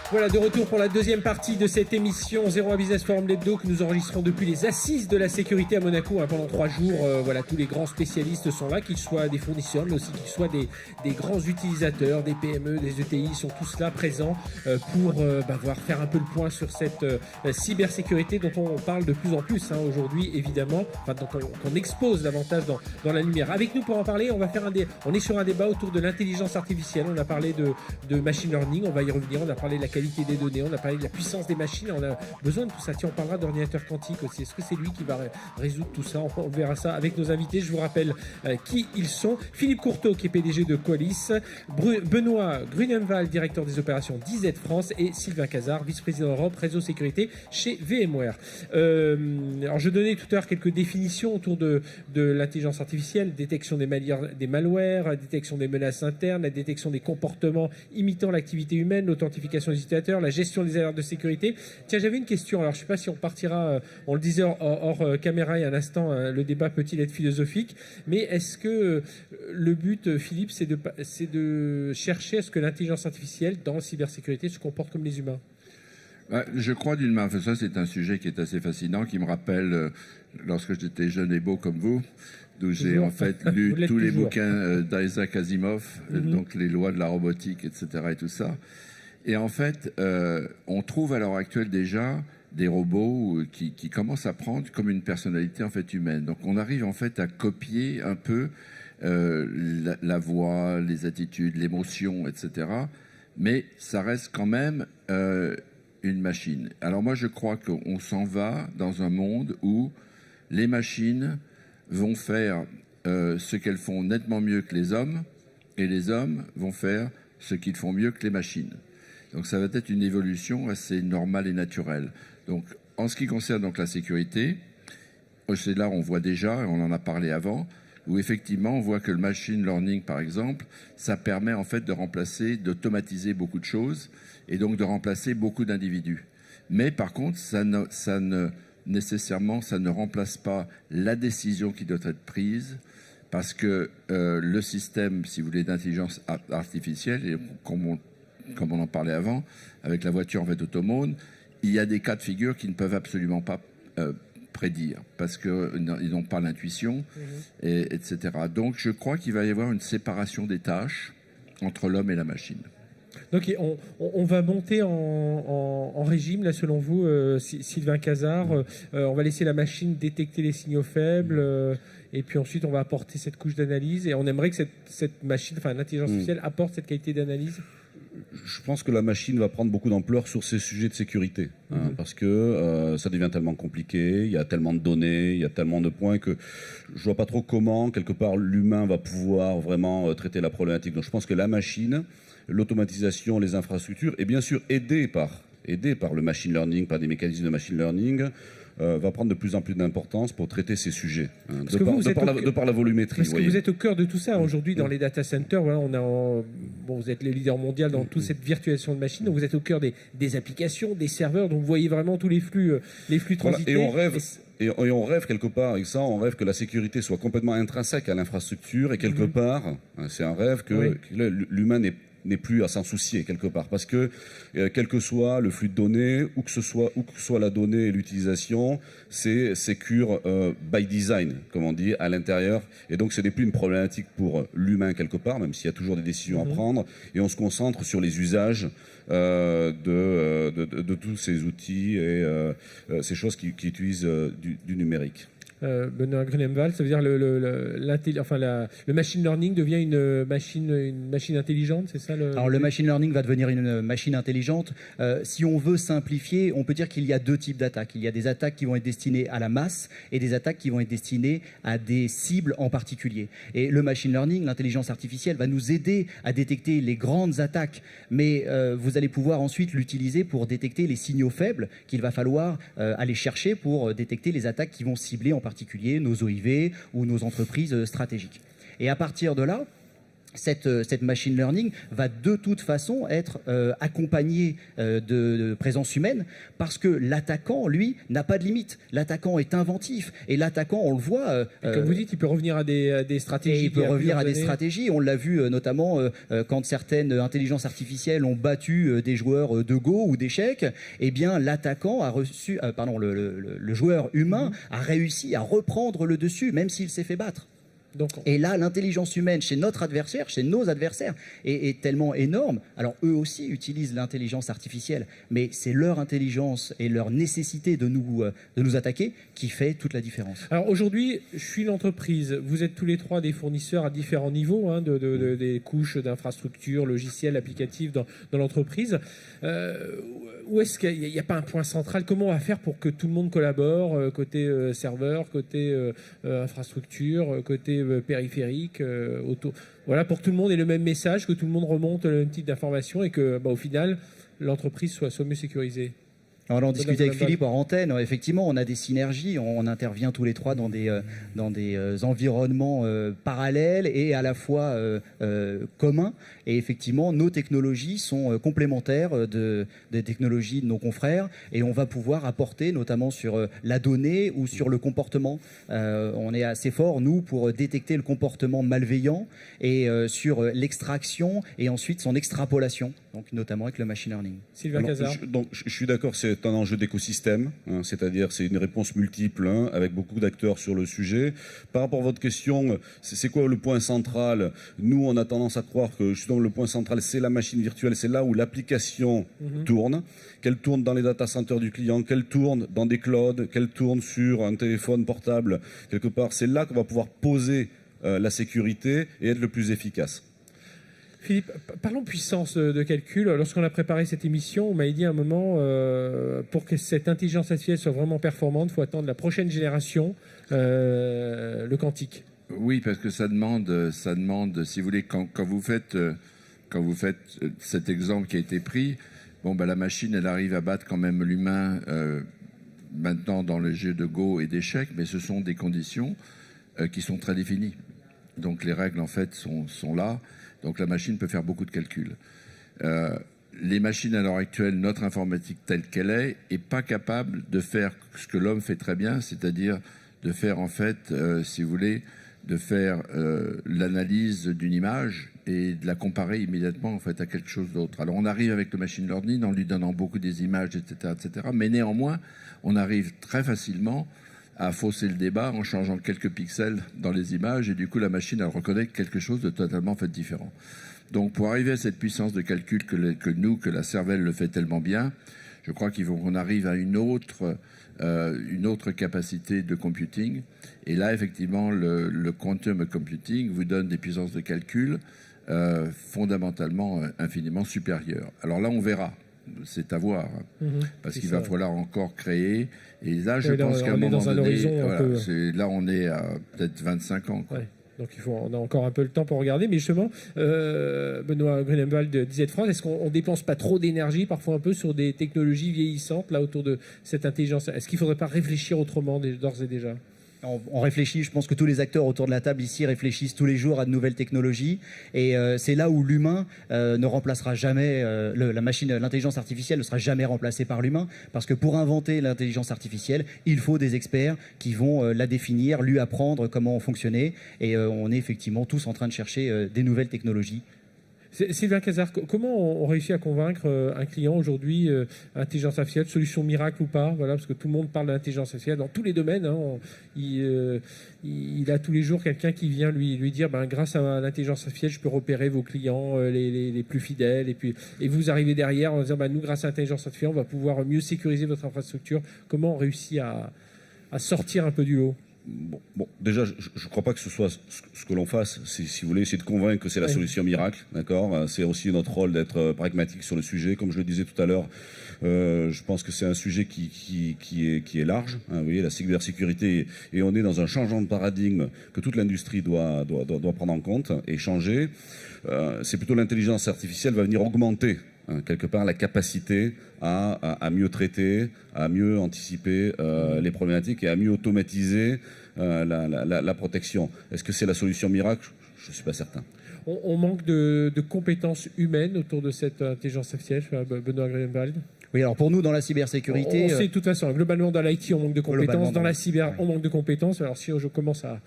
Voilà, de retour pour la deuxième partie de cette émission 01 Business Forum l'hebdo que nous enregistrons depuis les Assises de la sécurité à Monaco pendant 3 jours. Voilà, tous les grands spécialistes sont là, qu'ils soient des fournisseurs, mais aussi qu'ils soient des grands utilisateurs, des PME, des ETI, ils sont tous là présents pour faire un peu le point sur cette cybersécurité dont on parle de plus en plus aujourd'hui, évidemment, dont on expose davantage dans la lumière. Avec nous pour en parler, on est sur un débat autour de l'intelligence artificielle. On a parlé de machine learning, on va y revenir, on a parlé de la qualité des données, on a parlé de la puissance des machines, on a besoin de tout ça. Tiens, on parlera d'ordinateur quantique aussi. Est-ce que c'est lui qui va résoudre tout ça? On verra ça avec nos invités. Je vous rappelle qui ils sont. Philippe Courteau, qui est PDG de Qualys, Benoît Grunenwald, directeur des opérations d'IZ France, et Sylvain Cazard, vice-président Europe, réseau sécurité chez VMware. Alors, je donnais tout à l'heure quelques définitions autour de l'intelligence artificielle, détection des malwares, détection des menaces internes, la détection des comportements imitant l'activité humaine, l'authentification des utilisateurs, la gestion des alertes de sécurité. Tiens, j'avais une question. Alors, je ne sais pas si on partira, on le disait hors caméra il y a un instant, le débat peut-il être philosophique, mais est-ce que le but, Philippe, c'est de chercher à ce que l'intelligence artificielle dans la cybersécurité se comporte comme les humains? Je crois d'une main, ça c'est un sujet qui est assez fascinant, qui me rappelle lorsque j'étais jeune et beau comme vous, d'où j'ai en fait lu tous les bouquins d'Isaac Asimov, donc les lois de la robotique, etc. et tout ça. Et en fait, on trouve à l'heure actuelle déjà des robots qui commencent à prendre comme une personnalité en fait humaine. Donc on arrive en fait à copier un peu la voix, les attitudes, l'émotion, etc. Mais ça reste quand même une machine. Alors moi je crois qu'on s'en va dans un monde où les machines vont faire ce qu'elles font nettement mieux que les hommes, et les hommes vont faire ce qu'ils font mieux que les machines. Donc ça va être une évolution assez normale et naturelle. Donc en ce qui concerne donc la sécurité, c'est là on voit déjà, et on en a parlé avant, où effectivement on voit que le machine learning par exemple, ça permet en fait de remplacer, d'automatiser beaucoup de choses, et donc de remplacer beaucoup d'individus. Mais par contre, ça ne nécessairement, ça ne remplace pas la décision qui doit être prise, parce que le système, si vous voulez, d'intelligence artificielle, et comme on en parlait avant, avec la voiture en fait autonome, il y a des cas de figure qui ne peuvent absolument pas prédire, parce qu'ils n'ont pas l'intuition, etc. Donc je crois qu'il va y avoir une séparation des tâches entre l'homme et la machine. Donc on va monter en régime, là, selon vous, Sylvain Cazard. On va laisser la machine détecter les signaux faibles, et puis ensuite on va apporter cette couche d'analyse, et on aimerait que cette machine, enfin l'intelligence artificielle, apporte cette qualité d'analyse. Je pense que la machine va prendre beaucoup d'ampleur sur ces sujets de sécurité, parce que ça devient tellement compliqué, il y a tellement de données, il y a tellement de points que je vois pas trop comment, quelque part, l'humain va pouvoir vraiment traiter la problématique. Donc je pense que la machine, l'automatisation, les infrastructures, et bien sûr aidé par le machine learning, par des mécanismes de machine learning, va prendre de plus en plus d'importance pour traiter ces sujets, hein, de par la volumétrie. Parce que vous êtes au cœur de tout ça aujourd'hui dans les data centers. Voilà, vous êtes le leader mondial dans toute cette virtualisation de machines. Donc vous êtes au cœur des applications, des serveurs. Donc vous voyez vraiment tous les flux transités. Voilà, et on rêve quelque part avec ça, on rêve que la sécurité soit complètement intrinsèque à l'infrastructure et quelque part, c'est un rêve que l'humain n'est plus à s'en soucier quelque part, parce que quel que soit le flux de données, où que soit la donnée et l'utilisation, c'est secure by design, comme on dit, à l'intérieur, et donc ce n'est plus une problématique pour l'humain quelque part, même s'il y a toujours des décisions à prendre, et on se concentre sur les usages de tous ces outils et ces choses qui utilisent du numérique. Benoît Grunemwald, ça veut dire le machine learning devient une machine intelligente, c'est ça Alors le machine learning va devenir une machine intelligente. Si on veut simplifier, on peut dire qu'il y a deux types d'attaques. Il y a des attaques qui vont être destinées à la masse et des attaques qui vont être destinées à des cibles en particulier. Et le machine learning, l'intelligence artificielle, va nous aider à détecter les grandes attaques, mais vous allez pouvoir ensuite l'utiliser pour détecter les signaux faibles qu'il va falloir aller chercher pour détecter les attaques qui vont cibler en particulier nos OIV ou nos entreprises stratégiques. Et à partir de là, cette machine learning va de toute façon être accompagnée de présence humaine, parce que l'attaquant, lui, n'a pas de limite. L'attaquant est inventif, et l'attaquant, on le voit... comme vous dites, il peut revenir à des stratégies. Et il peut revenir à des stratégies. On l'a vu notamment quand certaines intelligences artificielles ont battu des joueurs de Go ou d'échecs. Eh bien, l'attaquant a reçu... le joueur humain a réussi à reprendre le dessus, même s'il s'est fait battre. Et là, l'intelligence humaine chez nos adversaires, est tellement énorme. Alors, eux aussi utilisent l'intelligence artificielle, mais c'est leur intelligence et leur nécessité de nous attaquer qui fait toute la différence. Alors, aujourd'hui, je suis l'entreprise. Vous êtes tous les trois des fournisseurs à différents niveaux, hein, des couches d'infrastructures, logiciels, applicatifs dans l'entreprise. Où est-ce qu'il n'y a pas un point central? Comment on va faire pour que tout le monde collabore, côté serveur, côté infrastructure, côté périphérique, autour, voilà, pour que tout le monde ait le même message, que tout le monde remonte le même type d'information et que, au final, l'entreprise soit mieux sécurisée? On en discutait avec Philippe en antenne. Effectivement, on a des synergies. On intervient tous les trois dans des environnements parallèles et à la fois communs. Et effectivement, nos technologies sont complémentaires des technologies de nos confrères. Et on va pouvoir apporter, notamment sur la donnée ou sur le comportement. On est assez fort, nous, pour détecter le comportement malveillant et sur l'extraction et ensuite son extrapolation, donc notamment avec le machine learning. Sylvain Cazard. Je suis d'accord, c'est un enjeu d'écosystème, hein, c'est-à-dire c'est une réponse multiple, hein, avec beaucoup d'acteurs sur le sujet. Par rapport à votre question, c'est quoi le point central? Nous, on a tendance à croire que justement le point central, c'est la machine virtuelle, c'est là où l'application tourne, qu'elle tourne dans les data centers du client, qu'elle tourne dans des clouds, qu'elle tourne sur un téléphone portable, quelque part. C'est là qu'on va pouvoir poser la sécurité et être le plus efficace. Philippe, parlons puissance de calcul. Lorsqu'on a préparé cette émission, on m'a dit à un moment, pour que cette intelligence artificielle soit vraiment performante, il faut attendre la prochaine génération, le quantique. Oui, parce que ça demande, si vous voulez, quand vous faites cet exemple qui a été pris, la machine, elle arrive à battre quand même l'humain maintenant dans les jeux de Go et d'échecs, mais ce sont des conditions qui sont très définies. Donc les règles, en fait, sont là. Donc la machine peut faire beaucoup de calculs. Les machines à l'heure actuelle, notre informatique telle qu'elle est pas capable de faire ce que l'homme fait très bien, c'est-à-dire de faire en fait, si vous voulez, de faire l'analyse d'une image et de la comparer immédiatement en fait à quelque chose d'autre. Alors on arrive avec le machine learning en lui donnant beaucoup des images, etc., etc. Mais néanmoins, on arrive très facilement à fausser le débat en changeant quelques pixels dans les images et du coup la machine elle reconnaît quelque chose de totalement fait différent. Donc pour arriver à cette puissance de calcul que la cervelle le fait tellement bien, je crois qu'on arrive à une autre capacité de computing. Et là effectivement le quantum computing vous donne des puissances de calcul fondamentalement infiniment supérieures. Alors là on verra. C'est à voir, parce qu'il va falloir encore créer. Et là, je pense qu'à un moment donné, là, on est à peut-être 25 ans. Quoi. Ouais. Donc on a encore un peu le temps pour regarder. Mais justement, Benoît Grunemwald de DZ-France, est-ce qu'on ne dépense pas trop d'énergie, parfois un peu, sur des technologies vieillissantes, là, autour de cette intelligence? Est-ce qu'il ne faudrait pas réfléchir autrement d'ores et déjà? On réfléchit, je pense que tous les acteurs autour de la table ici réfléchissent tous les jours à de nouvelles technologies et c'est là où l'humain ne remplacera jamais, la machine, l'intelligence artificielle ne sera jamais remplacée par l'humain parce que pour inventer l'intelligence artificielle, il faut des experts qui vont la définir, lui apprendre comment fonctionner et on est effectivement tous en train de chercher des nouvelles technologies. Sylvain Cazard, comment on réussit à convaincre un client aujourd'hui, intelligence artificielle, solution miracle ou pas, voilà, parce que tout le monde parle d'intelligence artificielle dans tous les domaines. Hein, il a tous les jours quelqu'un qui vient lui dire, grâce à l'intelligence artificielle, je peux repérer vos clients les plus fidèles. Et vous arrivez derrière en disant, nous, grâce à l'intelligence artificielle, on va pouvoir mieux sécuriser votre infrastructure. Comment on réussit à sortir un peu du lot? Bon, déjà, je ne crois pas que ce soit ce que l'on fasse. Si vous voulez essayer de convaincre que c'est la solution miracle, d'accord. C'est aussi notre rôle d'être pragmatique sur le sujet. Comme je le disais tout à l'heure, je pense que c'est un sujet qui est large. Hein, vous voyez, la cybersécurité, et on est dans un changement de paradigme que toute l'industrie doit prendre en compte et changer. C'est plutôt l'intelligence artificielle va venir augmenter quelque part la capacité à mieux traiter, à mieux anticiper les problématiques et à mieux automatiser la protection. Est-ce que c'est la solution miracle? Je ne suis pas certain. On manque de compétences humaines autour de cette intelligence artificielle, Benoît Grunemwald? Oui, alors pour nous, dans la cybersécurité... On sait de toute façon, globalement, dans l'IT, on manque de compétences. Dans la cyber, on manque de compétences. Alors si je commence à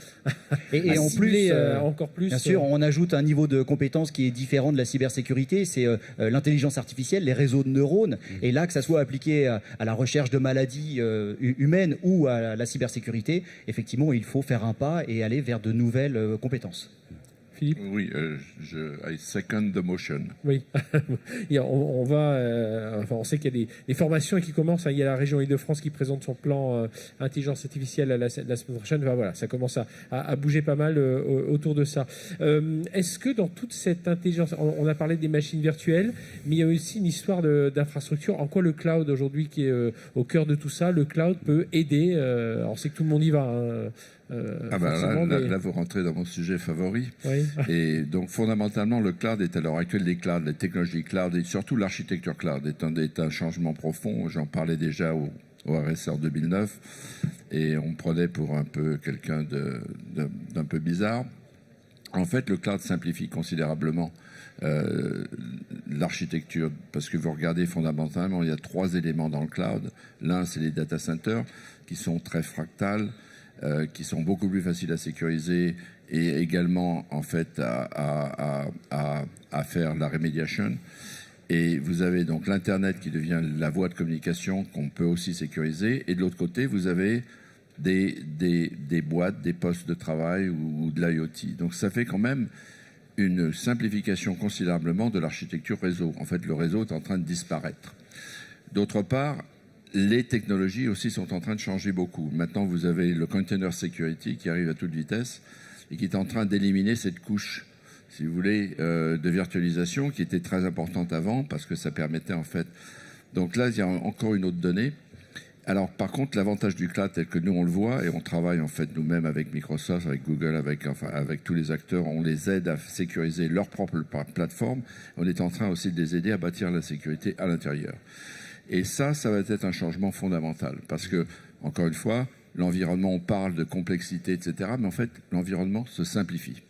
en cibler, plus, encore plus... Bien sûr, on ajoute un niveau de compétence qui est différent de la cybersécurité. C'est l'intelligence artificielle, les réseaux de neurones. Et là, que ça soit appliqué à la recherche de maladies humaines ou à la cybersécurité, effectivement, il faut faire un pas et aller vers de nouvelles compétences. Philippe? Oui, I second the motion. Oui, on va, on sait qu'il y a des formations qui commencent. Il y a la région Île-de-France qui présente son plan intelligence artificielle la semaine prochaine. Enfin, voilà, ça commence à bouger pas mal autour de ça. Est-ce que dans toute cette intelligence, on a parlé des machines virtuelles, mais il y a aussi une histoire d'infrastructure. En quoi le cloud aujourd'hui, qui est au cœur de tout ça, le cloud peut aider? On sait que tout le monde y va. Hein, là, vous rentrez dans mon sujet favori. Oui. Et donc, fondamentalement, le cloud est à l'heure actuelle, les technologies cloud et surtout l'architecture cloud est un changement profond. J'en parlais déjà au RSR 2009 et on me prenait pour un peu quelqu'un d'un peu bizarre. En fait, le cloud simplifie considérablement l'architecture parce que vous regardez fondamentalement, il y a 3 éléments dans le cloud. L'un, c'est les data centers qui sont très fractales, qui sont beaucoup plus faciles à sécuriser et également en fait à faire la remediation. Et vous avez donc l'Internet qui devient la voie de communication qu'on peut aussi sécuriser. Et de l'autre côté, vous avez des boîtes, des postes de travail ou de l'IoT. Donc ça fait quand même une simplification considérablement de l'architecture réseau. En fait, le réseau est en train de disparaître. D'autre part, les technologies aussi sont en train de changer beaucoup. Maintenant, vous avez le container security qui arrive à toute vitesse et qui est en train d'éliminer cette couche, si vous voulez, de virtualisation qui était très importante avant parce que ça permettait en fait... Donc là, il y a encore une autre donnée. Alors, par contre, l'avantage du cloud tel que nous, on le voit, et on travaille en fait nous-mêmes avec Microsoft, avec Google, avec tous les acteurs, on les aide à sécuriser leur propre plateforme. On est en train aussi de les aider à bâtir la sécurité à l'intérieur. Et ça va être un changement fondamental parce que, encore une fois, l'environnement, on parle de complexité, etc. Mais en fait, l'environnement se simplifie.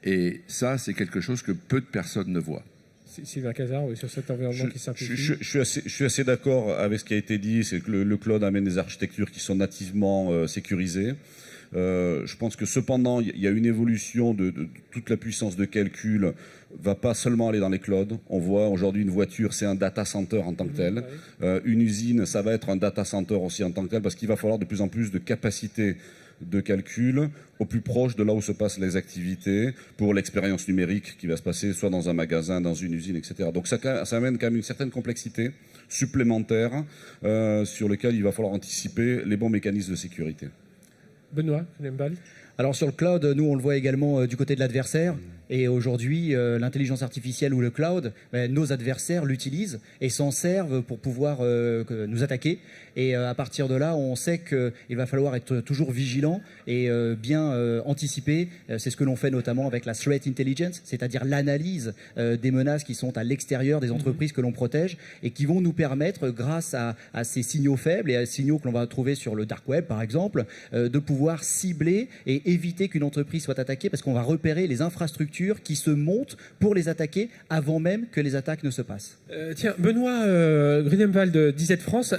Et ça, c'est quelque chose que peu de personnes ne voient. Sylvain Cazard, oui, sur cet environnement qui simplifie. Je suis assez d'accord avec ce qui a été dit. C'est que le cloud amène des architectures qui sont nativement sécurisées. Je pense que cependant, il y a une évolution de toute la puissance de calcul va pas seulement aller dans les clouds. On voit aujourd'hui une voiture, c'est un data center en tant que tel. Une usine, ça va être un data center aussi en tant que tel parce qu'il va falloir de plus en plus de capacité de calcul au plus proche de là où se passent les activités pour l'expérience numérique qui va se passer soit dans un magasin, dans une usine, etc. Donc ça amène quand même une certaine complexité supplémentaire sur lequel il va falloir anticiper les bons mécanismes de sécurité. Benoît Grunemwald. Alors sur le cloud, nous on le voit également du côté de l'adversaire. Et aujourd'hui, l'intelligence artificielle ou le cloud, nos adversaires l'utilisent et s'en servent pour pouvoir nous attaquer. Et à partir de là, on sait qu'il va falloir être toujours vigilant et bien anticiper. C'est ce que l'on fait notamment avec la threat intelligence, c'est-à-dire l'analyse des menaces qui sont à l'extérieur des entreprises que l'on protège et qui vont nous permettre, grâce à ces signaux faibles et à ces signaux que l'on va trouver sur le dark web par exemple, de pouvoir cibler et éviter qu'une entreprise soit attaquée, parce qu'on va repérer les infrastructures qui se montent pour les attaquer avant même que les attaques ne se passent. Tiens, Benoît Grunewald d'IZ France,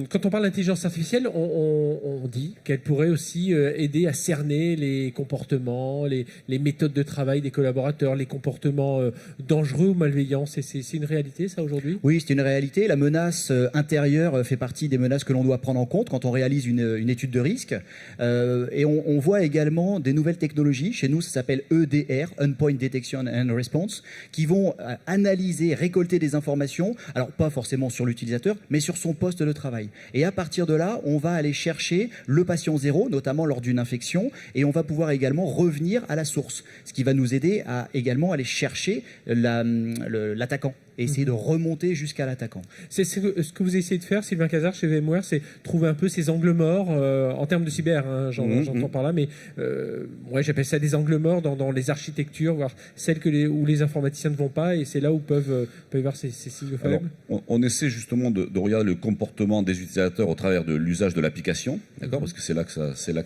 quand on parle d'intelligence artificielle, on dit qu'elle pourrait aussi aider à cerner les comportements, les méthodes de travail des collaborateurs, les comportements dangereux ou malveillants. C'est une réalité, ça, aujourd'hui ? Oui, c'est une réalité. La menace intérieure fait partie des menaces que l'on doit prendre en compte quand on réalise une étude de risque. Et on voit également des nouvelles technologies. Chez nous, ça s'appelle EDR, Endpoint Detection and Response, qui vont analyser, récolter des informations, alors pas forcément sur l'utilisateur, mais sur son poste de travail. Et à partir de là, on va aller chercher le patient zéro, notamment lors d'une infection, et on va pouvoir également revenir à la source, ce qui va nous aider à également aller chercher l'attaquant et essayer de remonter jusqu'à l'attaquant. C'est ce que vous essayez de faire, Sylvain Cazard, chez VMware, c'est trouver un peu ces angles morts, en termes de cyber, hein, j'entends par là, mais j'appelle ça des angles morts dans les architectures, voire celles où les informaticiens ne vont pas, et c'est là où peuvent y avoir ces signes faibles. On essaie justement de regarder le comportement des utilisateurs au travers de l'usage de l'application, d'accord, parce que c'est là que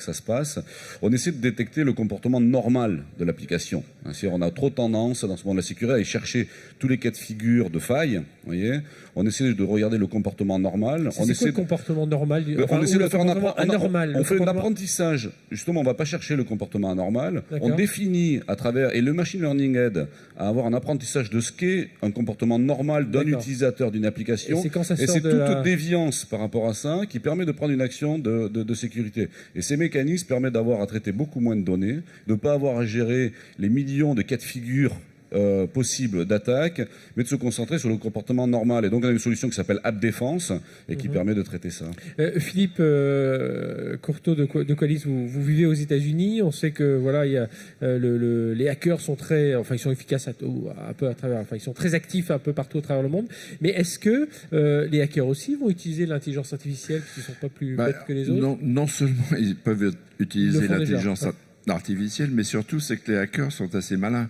ça se passe. On essaie de détecter le comportement normal de l'application. C'est-à-dire, on a trop tendance, dans ce monde de la sécurité, à aller chercher tous les cas de figure de failles, vous voyez. On essaie de regarder le comportement normal. C'est quoi le comportement normal ? On essaie de faire anormal. On fait un apprentissage. Justement, on ne va pas chercher le comportement anormal. On définit à travers, et le machine learning aide à avoir un apprentissage de ce qu'est un comportement normal d'un utilisateur d'une application. Et c'est toute déviance par rapport à ça qui permet de prendre une action de sécurité. Et ces mécanismes permettent d'avoir à traiter beaucoup moins de données, de ne pas avoir à gérer les millions de cas de figure possible d'attaque, mais de se concentrer sur le comportement normal. Et donc, on a une solution qui s'appelle App Défense et qui permet de traiter ça. Philippe Courteau de Qualys, vous vivez aux États-Unis. On sait que voilà, il y a, les hackers sont ils sont efficaces un peu à travers, ils sont très actifs un peu partout à travers le monde. Mais est-ce que les hackers aussi vont utiliser l'intelligence artificielle, qui ne sont pas plus bêtes que les autres ? Non seulement ils peuvent utiliser l'intelligence artificielle, mais surtout c'est que les hackers sont assez malins.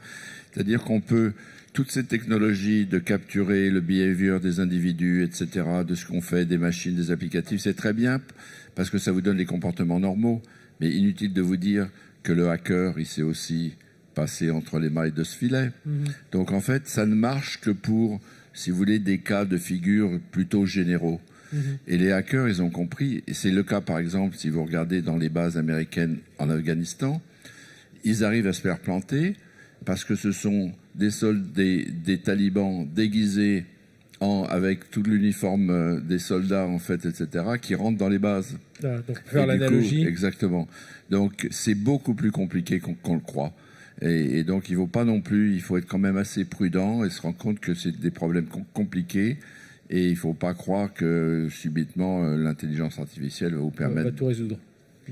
C'est-à-dire qu'on peut, toutes ces technologies de capturer le behavior des individus, etc., de ce qu'on fait, des machines, des applicatifs, c'est très bien parce que ça vous donne les comportements normaux. Mais inutile de vous dire que le hacker, il sait aussi passer entre les mailles de ce filet. Donc en fait, ça ne marche que pour, si vous voulez, des cas de figure plutôt généraux. Et les hackers, ils ont compris, et c'est le cas par exemple, si vous regardez dans les bases américaines en Afghanistan, ils arrivent à se faire planter parce que ce sont des talibans déguisés avec tout l'uniforme des soldats, en fait, etc., qui rentrent dans les bases. Donc, faire l'analogie. Exactement. Donc, c'est beaucoup plus compliqué qu'on le croit. Et donc, il faut être quand même assez prudent et se rendre compte que c'est des problèmes compliqués. Et il ne faut pas croire que, subitement, l'intelligence artificielle va vous permettre... va tout résoudre.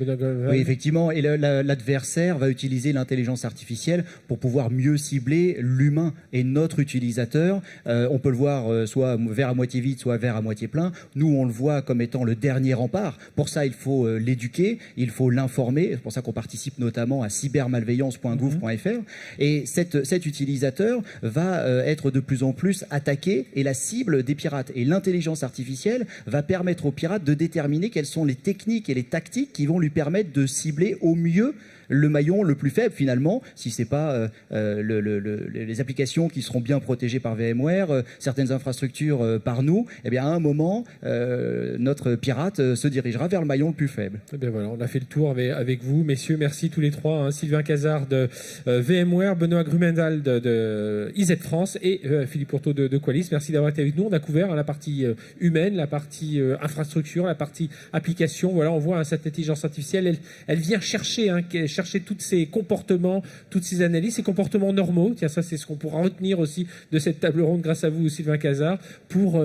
Oui, effectivement. Et l'adversaire va utiliser l'intelligence artificielle pour pouvoir mieux cibler l'humain et notre utilisateur. On peut le voir soit verre à moitié vide, soit verre à moitié plein. Nous, on le voit comme étant le dernier rempart. Pour ça, il faut l'éduquer, il faut l'informer. C'est pour ça qu'on participe notamment à cybermalveillance.gouv.fr. Et cet utilisateur va être de plus en plus attaqué et la cible des pirates. Et l'intelligence artificielle va permettre aux pirates de déterminer quelles sont les techniques et les tactiques qui vont lui permettre de cibler au mieux le maillon le plus faible finalement, si c'est pas les applications qui seront bien protégées par VMware, certaines infrastructures par nous, eh bien à un moment notre pirate se dirigera vers le maillon le plus faible. Eh bien voilà, on a fait le tour avec vous, messieurs. Merci tous les trois, hein. Sylvain Cazard de VMware, Benoît Grunewald de IZ France et Philippe Courteau de Qualys. Merci d'avoir été avec nous. On a couvert la partie humaine, la partie infrastructure, la partie application. Voilà, on voit cette intelligence artificielle, elle vient chercher, chercher tous ces comportements, toutes ces analyses, ces comportements normaux. Tiens, ça, c'est ce qu'on pourra retenir aussi de cette table ronde grâce à vous, Sylvain Cazard, pour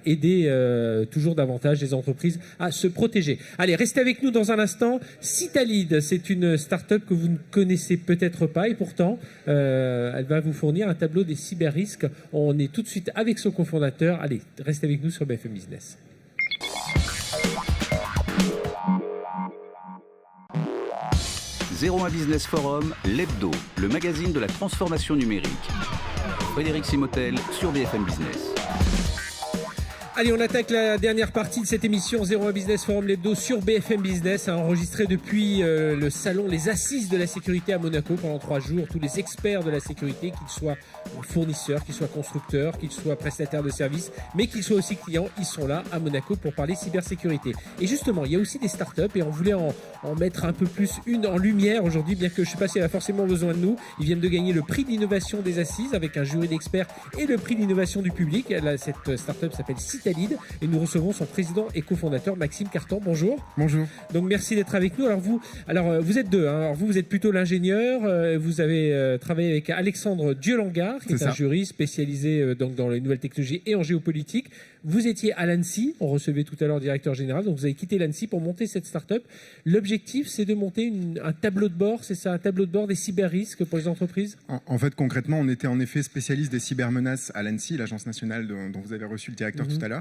aider toujours davantage les entreprises à se protéger. Allez, restez avec nous dans un instant. Citalide, c'est une start-up que vous ne connaissez peut-être pas et pourtant, elle va vous fournir un tableau des cyber-risques. On est tout de suite avec son cofondateur. Allez, restez avec nous sur BFM Business. « 01 Business Forum, l'hebdo, le magazine de la transformation numérique. Frédéric Simotel sur BFM Business. Allez, on attaque la dernière partie de cette émission 01 Business Forum l'hebdo sur BFM Business, enregistré depuis le salon Les Assises de la sécurité à Monaco pendant 3 jours. Tous les experts de la sécurité, qu'ils soient fournisseurs, qu'ils soient constructeurs, qu'ils soient prestataires de services, mais qu'ils soient aussi clients, ils sont là à Monaco pour parler cybersécurité. Et justement, il y a aussi des startups et on voulait en mettre un peu plus une en lumière aujourd'hui, bien que je ne sais pas si elle a forcément besoin de nous. Ils viennent de gagner le prix d'innovation des Assises avec un jury d'experts et le prix d'innovation du public. Cette startup s'appelle Citalide et nous recevons son président et cofondateur Maxime Carton. Bonjour. Bonjour. Donc merci d'être avec nous. Alors vous êtes deux. Alors vous êtes plutôt l'ingénieur. Vous avez travaillé avec Alexandre Dieu-Langard, qui est un juriste spécialisé donc dans les nouvelles technologies et en géopolitique. Vous étiez à l'ANSSI. On recevait tout à l'heure le directeur général. Donc vous avez quitté l'ANSSI pour monter cette start-up. L'objectif, c'est de monter un tableau de bord. C'est ça, un tableau de bord des cyber-risques pour les entreprises. En fait, concrètement, on était en effet spécialiste des cybermenaces à l'ANSSI, l'agence nationale dont vous avez reçu le directeur tout à l'heure.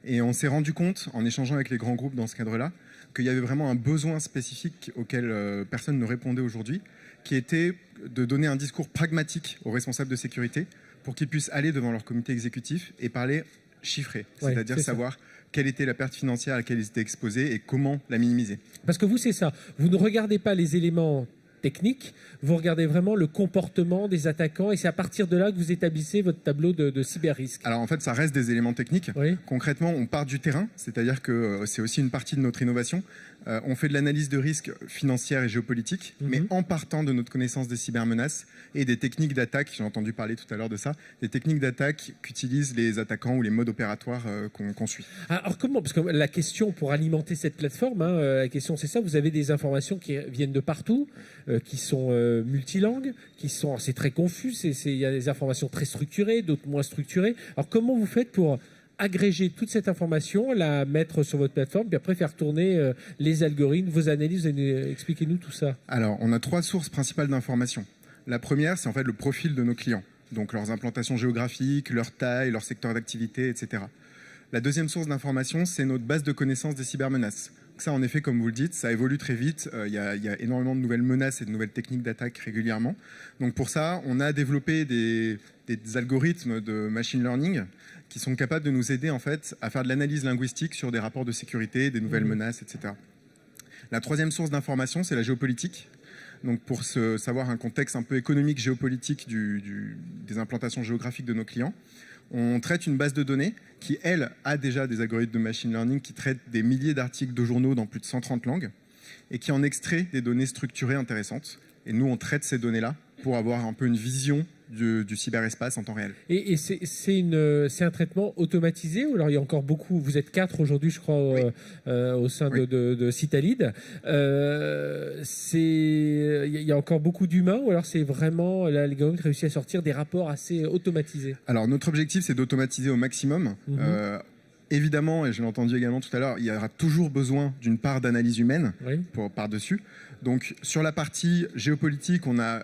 Et on s'est rendu compte, en échangeant avec les grands groupes dans ce cadre-là, qu'il y avait vraiment un besoin spécifique auquel personne ne répondait aujourd'hui, qui était de donner un discours pragmatique aux responsables de sécurité pour qu'ils puissent aller devant leur comité exécutif et parler chiffré, c'est-à-dire savoir quelle était la perte financière à laquelle ils étaient exposés et comment la minimiser. Parce que vous, c'est ça. Vous ne regardez pas les éléments technique, vous regardez vraiment le comportement des attaquants et c'est à partir de là que vous établissez votre tableau de cyber-risque. Alors en fait, ça reste des éléments techniques. Oui. Concrètement, on part du terrain, c'est-à-dire que c'est aussi une partie de notre innovation. On fait de l'analyse de risque financière et géopolitique, mais en partant de notre connaissance des cybermenaces et des techniques d'attaque, j'ai entendu parler tout à l'heure de ça, des techniques d'attaque qu'utilisent les attaquants ou les modes opératoires qu'on suit. Alors comment, parce que la question pour alimenter cette plateforme, la question c'est ça, vous avez des informations qui viennent de partout, qui sont multilangues, c'est très confus, il y a des informations très structurées, d'autres moins structurées. Alors comment vous faites pour agréger toute cette information, la mettre sur votre plateforme, puis après faire tourner les algorithmes, vos analyses, expliquez-nous tout ça. Alors, on a 3 sources principales d'informations. La première, c'est en fait le profil de nos clients, donc leurs implantations géographiques, leur taille, leur secteur d'activité, etc. La deuxième source d'information, c'est notre base de connaissances des cybermenaces. Ça, en effet, comme vous le dites, ça évolue très vite. Il y a énormément de nouvelles menaces et de nouvelles techniques d'attaque régulièrement. Donc pour ça, on a développé des algorithmes de machine learning qui sont capables de nous aider en fait à faire de l'analyse linguistique sur des rapports de sécurité, des nouvelles menaces, etc. La troisième source d'information, c'est la géopolitique. Donc pour savoir un contexte un peu économique, géopolitique des implantations géographiques de nos clients, on traite une base de données qui, elle, a déjà des algorithmes de machine learning qui traitent des milliers d'articles de journaux dans plus de 130 langues et qui en extrait des données structurées intéressantes. Et nous, on traite ces données-là pour avoir un peu une vision du cyberespace en temps réel. Et c'est un traitement automatisé ou alors il y a encore beaucoup, vous êtes 4 aujourd'hui je crois au sein de Citalide, il y a encore beaucoup d'humains ou alors c'est vraiment l'algorithme qui réussit à sortir des rapports assez automatisés? Alors notre objectif c'est d'automatiser au maximum. Évidemment, et je l'ai entendu également tout à l'heure, il y aura toujours besoin d'une part d'analyse humaine par-dessus. Donc sur la partie géopolitique, on a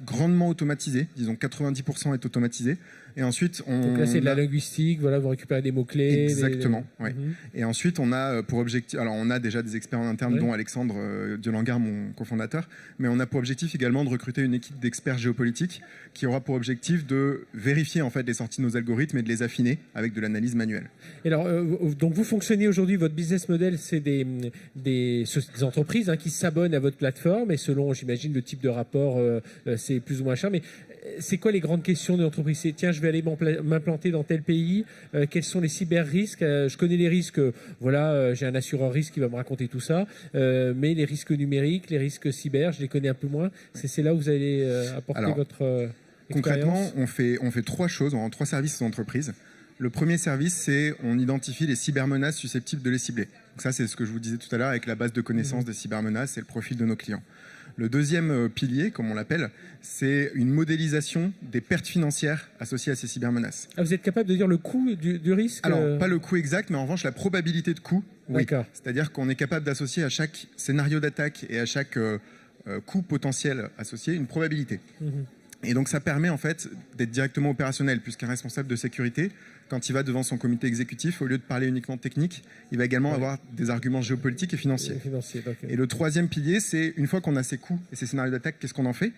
grandement automatisé, disons 90% est automatisé. Et ensuite, donc là, c'est de la linguistique, voilà, vous récupérez des mots-clés. Exactement, oui. Et ensuite, on a pour objectif, alors on a déjà des experts en interne, dont Alexandre Dieu-Langard, mon cofondateur, mais on a pour objectif également de recruter une équipe d'experts géopolitiques qui aura pour objectif de vérifier en fait les sorties de nos algorithmes et de les affiner avec de l'analyse manuelle. Et alors, donc vous fonctionnez aujourd'hui, votre business model, c'est des entreprises qui s'abonnent à votre plateforme et selon, j'imagine, le type de rapport, c'est plus ou moins cher, mais c'est quoi les grandes questions de l'entreprise? C'est tiens, je vais aller m'implanter dans tel pays, quels sont les cyber-risques? Je connais les risques, j'ai un assureur risque qui va me raconter tout ça, mais les risques numériques, les risques cyber, je les connais un peu moins. C'est là où vous allez apporter votre expérience. Concrètement, on fait 3 choses, on rend 3 services aux entreprises. Le premier service, c'est on identifie les cybermenaces susceptibles de les cibler. Donc ça, c'est ce que je vous disais tout à l'heure avec la base de connaissances des cybermenaces et le profil de nos clients. Le deuxième pilier, comme on l'appelle, c'est une modélisation des pertes financières associées à ces cybermenaces. Ah, vous êtes capable de dire le coût du risque? Alors, pas le coût exact, mais en revanche, la probabilité de coût, oui. D'accord. C'est-à-dire qu'on est capable d'associer à chaque scénario d'attaque et à chaque coût potentiel associé une probabilité. Et donc ça permet en fait d'être directement opérationnel, puisqu'un responsable de sécurité, quand il va devant son comité exécutif, au lieu de parler uniquement de technique, il va également avoir des arguments géopolitiques et financiers. Et le troisième pilier, c'est une fois qu'on a ces coûts et ces scénarios d'attaque, qu'est-ce qu'on en fait?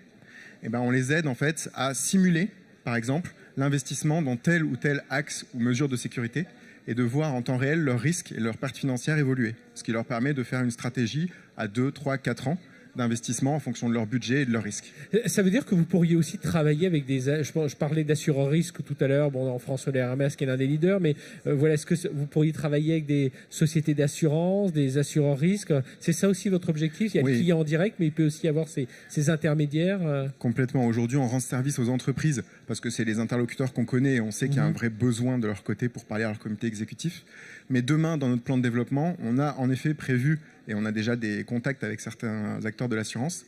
Eh ben, on les aide en fait à simuler, par exemple, l'investissement dans tel ou tel axe ou mesure de sécurité et de voir en temps réel leurs risques et leurs pertes financières évoluer, ce qui leur permet de faire une stratégie à 2, 3, 4 ans d'investissement en fonction de leur budget et de leurs risques. Ça veut dire que vous pourriez aussi travailler avec des... Je parlais d'assureurs risques tout à l'heure. Bon, en France, le RMS qui est l'un des leaders, mais voilà, est-ce que vous pourriez travailler avec des sociétés d'assurance, des assureurs risques? C'est ça aussi votre objectif? Il y a le client en direct, mais il peut aussi y avoir ces intermédiaires. Complètement. Aujourd'hui, on rend service aux entreprises parce que c'est les interlocuteurs qu'on connaît et on sait qu'il y a un vrai besoin de leur côté pour parler à leur comité exécutif. Mais demain, dans notre plan de développement, on a en effet prévu, et on a déjà des contacts avec certains acteurs de l'assurance,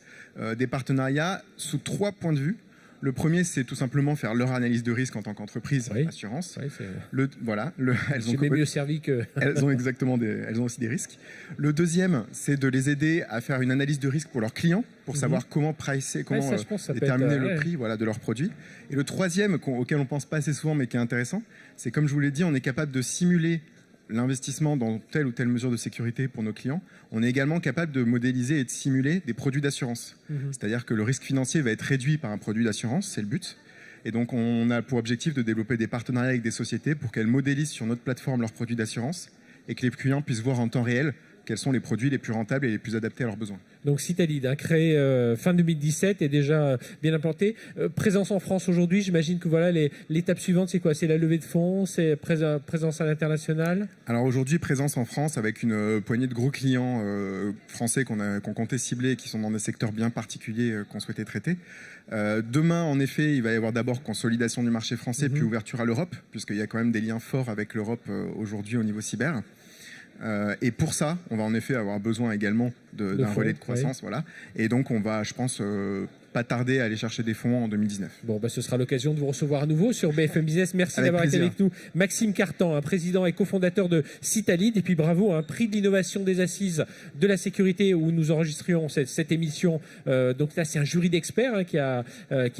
des partenariats sous 3 points de vue. Le premier, c'est tout simplement faire leur analyse de risque en tant qu'entreprise assurance. Elles ont mieux servi que... elles ont aussi des risques. Le deuxième, c'est de les aider à faire une analyse de risque pour leurs clients, pour savoir comment pricer, comment déterminer le prix de leurs produits. Et le troisième, auquel on ne pense pas assez souvent, mais qui est intéressant, c'est comme je vous l'ai dit, on est capable de simuler l'investissement dans telle ou telle mesure de sécurité pour nos clients. On est également capable de modéliser et de simuler des produits d'assurance. C'est-à-dire que le risque financier va être réduit par un produit d'assurance, c'est le but. Et donc on a pour objectif de développer des partenariats avec des sociétés pour qu'elles modélisent sur notre plateforme leurs produits d'assurance et que les clients puissent voir en temps réel quels sont les produits les plus rentables et les plus adaptés à leurs besoins. Donc Citalid, créé fin 2017, est déjà bien implanté. Présence en France aujourd'hui, j'imagine que voilà, l'étape suivante, c'est quoi? C'est la levée de fonds, c'est présence à l'international? Alors aujourd'hui, présence en France avec une poignée de gros clients français qu'on comptait cibler et qui sont dans des secteurs bien particuliers qu'on souhaitait traiter. Demain, en effet, il va y avoir d'abord consolidation du marché français, puis ouverture à l'Europe, puisqu'il y a quand même des liens forts avec l'Europe aujourd'hui au niveau cyber. Et pour ça, on va en effet avoir besoin également d'un relais de croissance. Voilà. Et donc, on va, je pense, pas tarder à aller chercher des fonds en 2019. Bon, ce sera l'occasion de vous recevoir à nouveau sur BFM Business. Merci d'avoir été avec nous. Maxime Cartan, président et cofondateur de Citalid. Et puis bravo, prix de l'innovation des assises de la sécurité où nous enregistrions cette émission. Donc là, c'est un jury d'experts qui a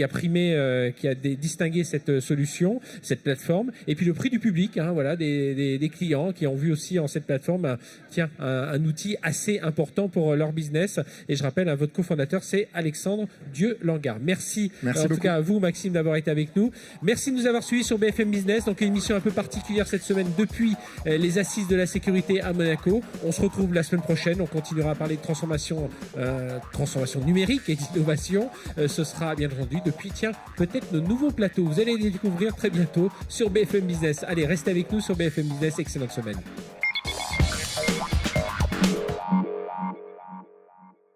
primé, qui a distingué cette solution, cette plateforme. Et puis le prix du public, des clients qui ont vu aussi en cette plateforme un outil assez important pour leur business. Et je rappelle, votre cofondateur, c'est Alexandre Dieu-Langard. Merci en tout cas à vous, Maxime, d'avoir été avec nous. Merci de nous avoir suivis sur BFM Business. Donc une émission un peu particulière cette semaine depuis les assises de la sécurité à Monaco. On se retrouve la semaine prochaine. On continuera à parler de transformation numérique et d'innovation. Ce sera bien entendu depuis, peut-être nos nouveaux plateaux. Vous allez les découvrir très bientôt sur BFM Business. Allez, restez avec nous sur BFM Business. Excellente semaine.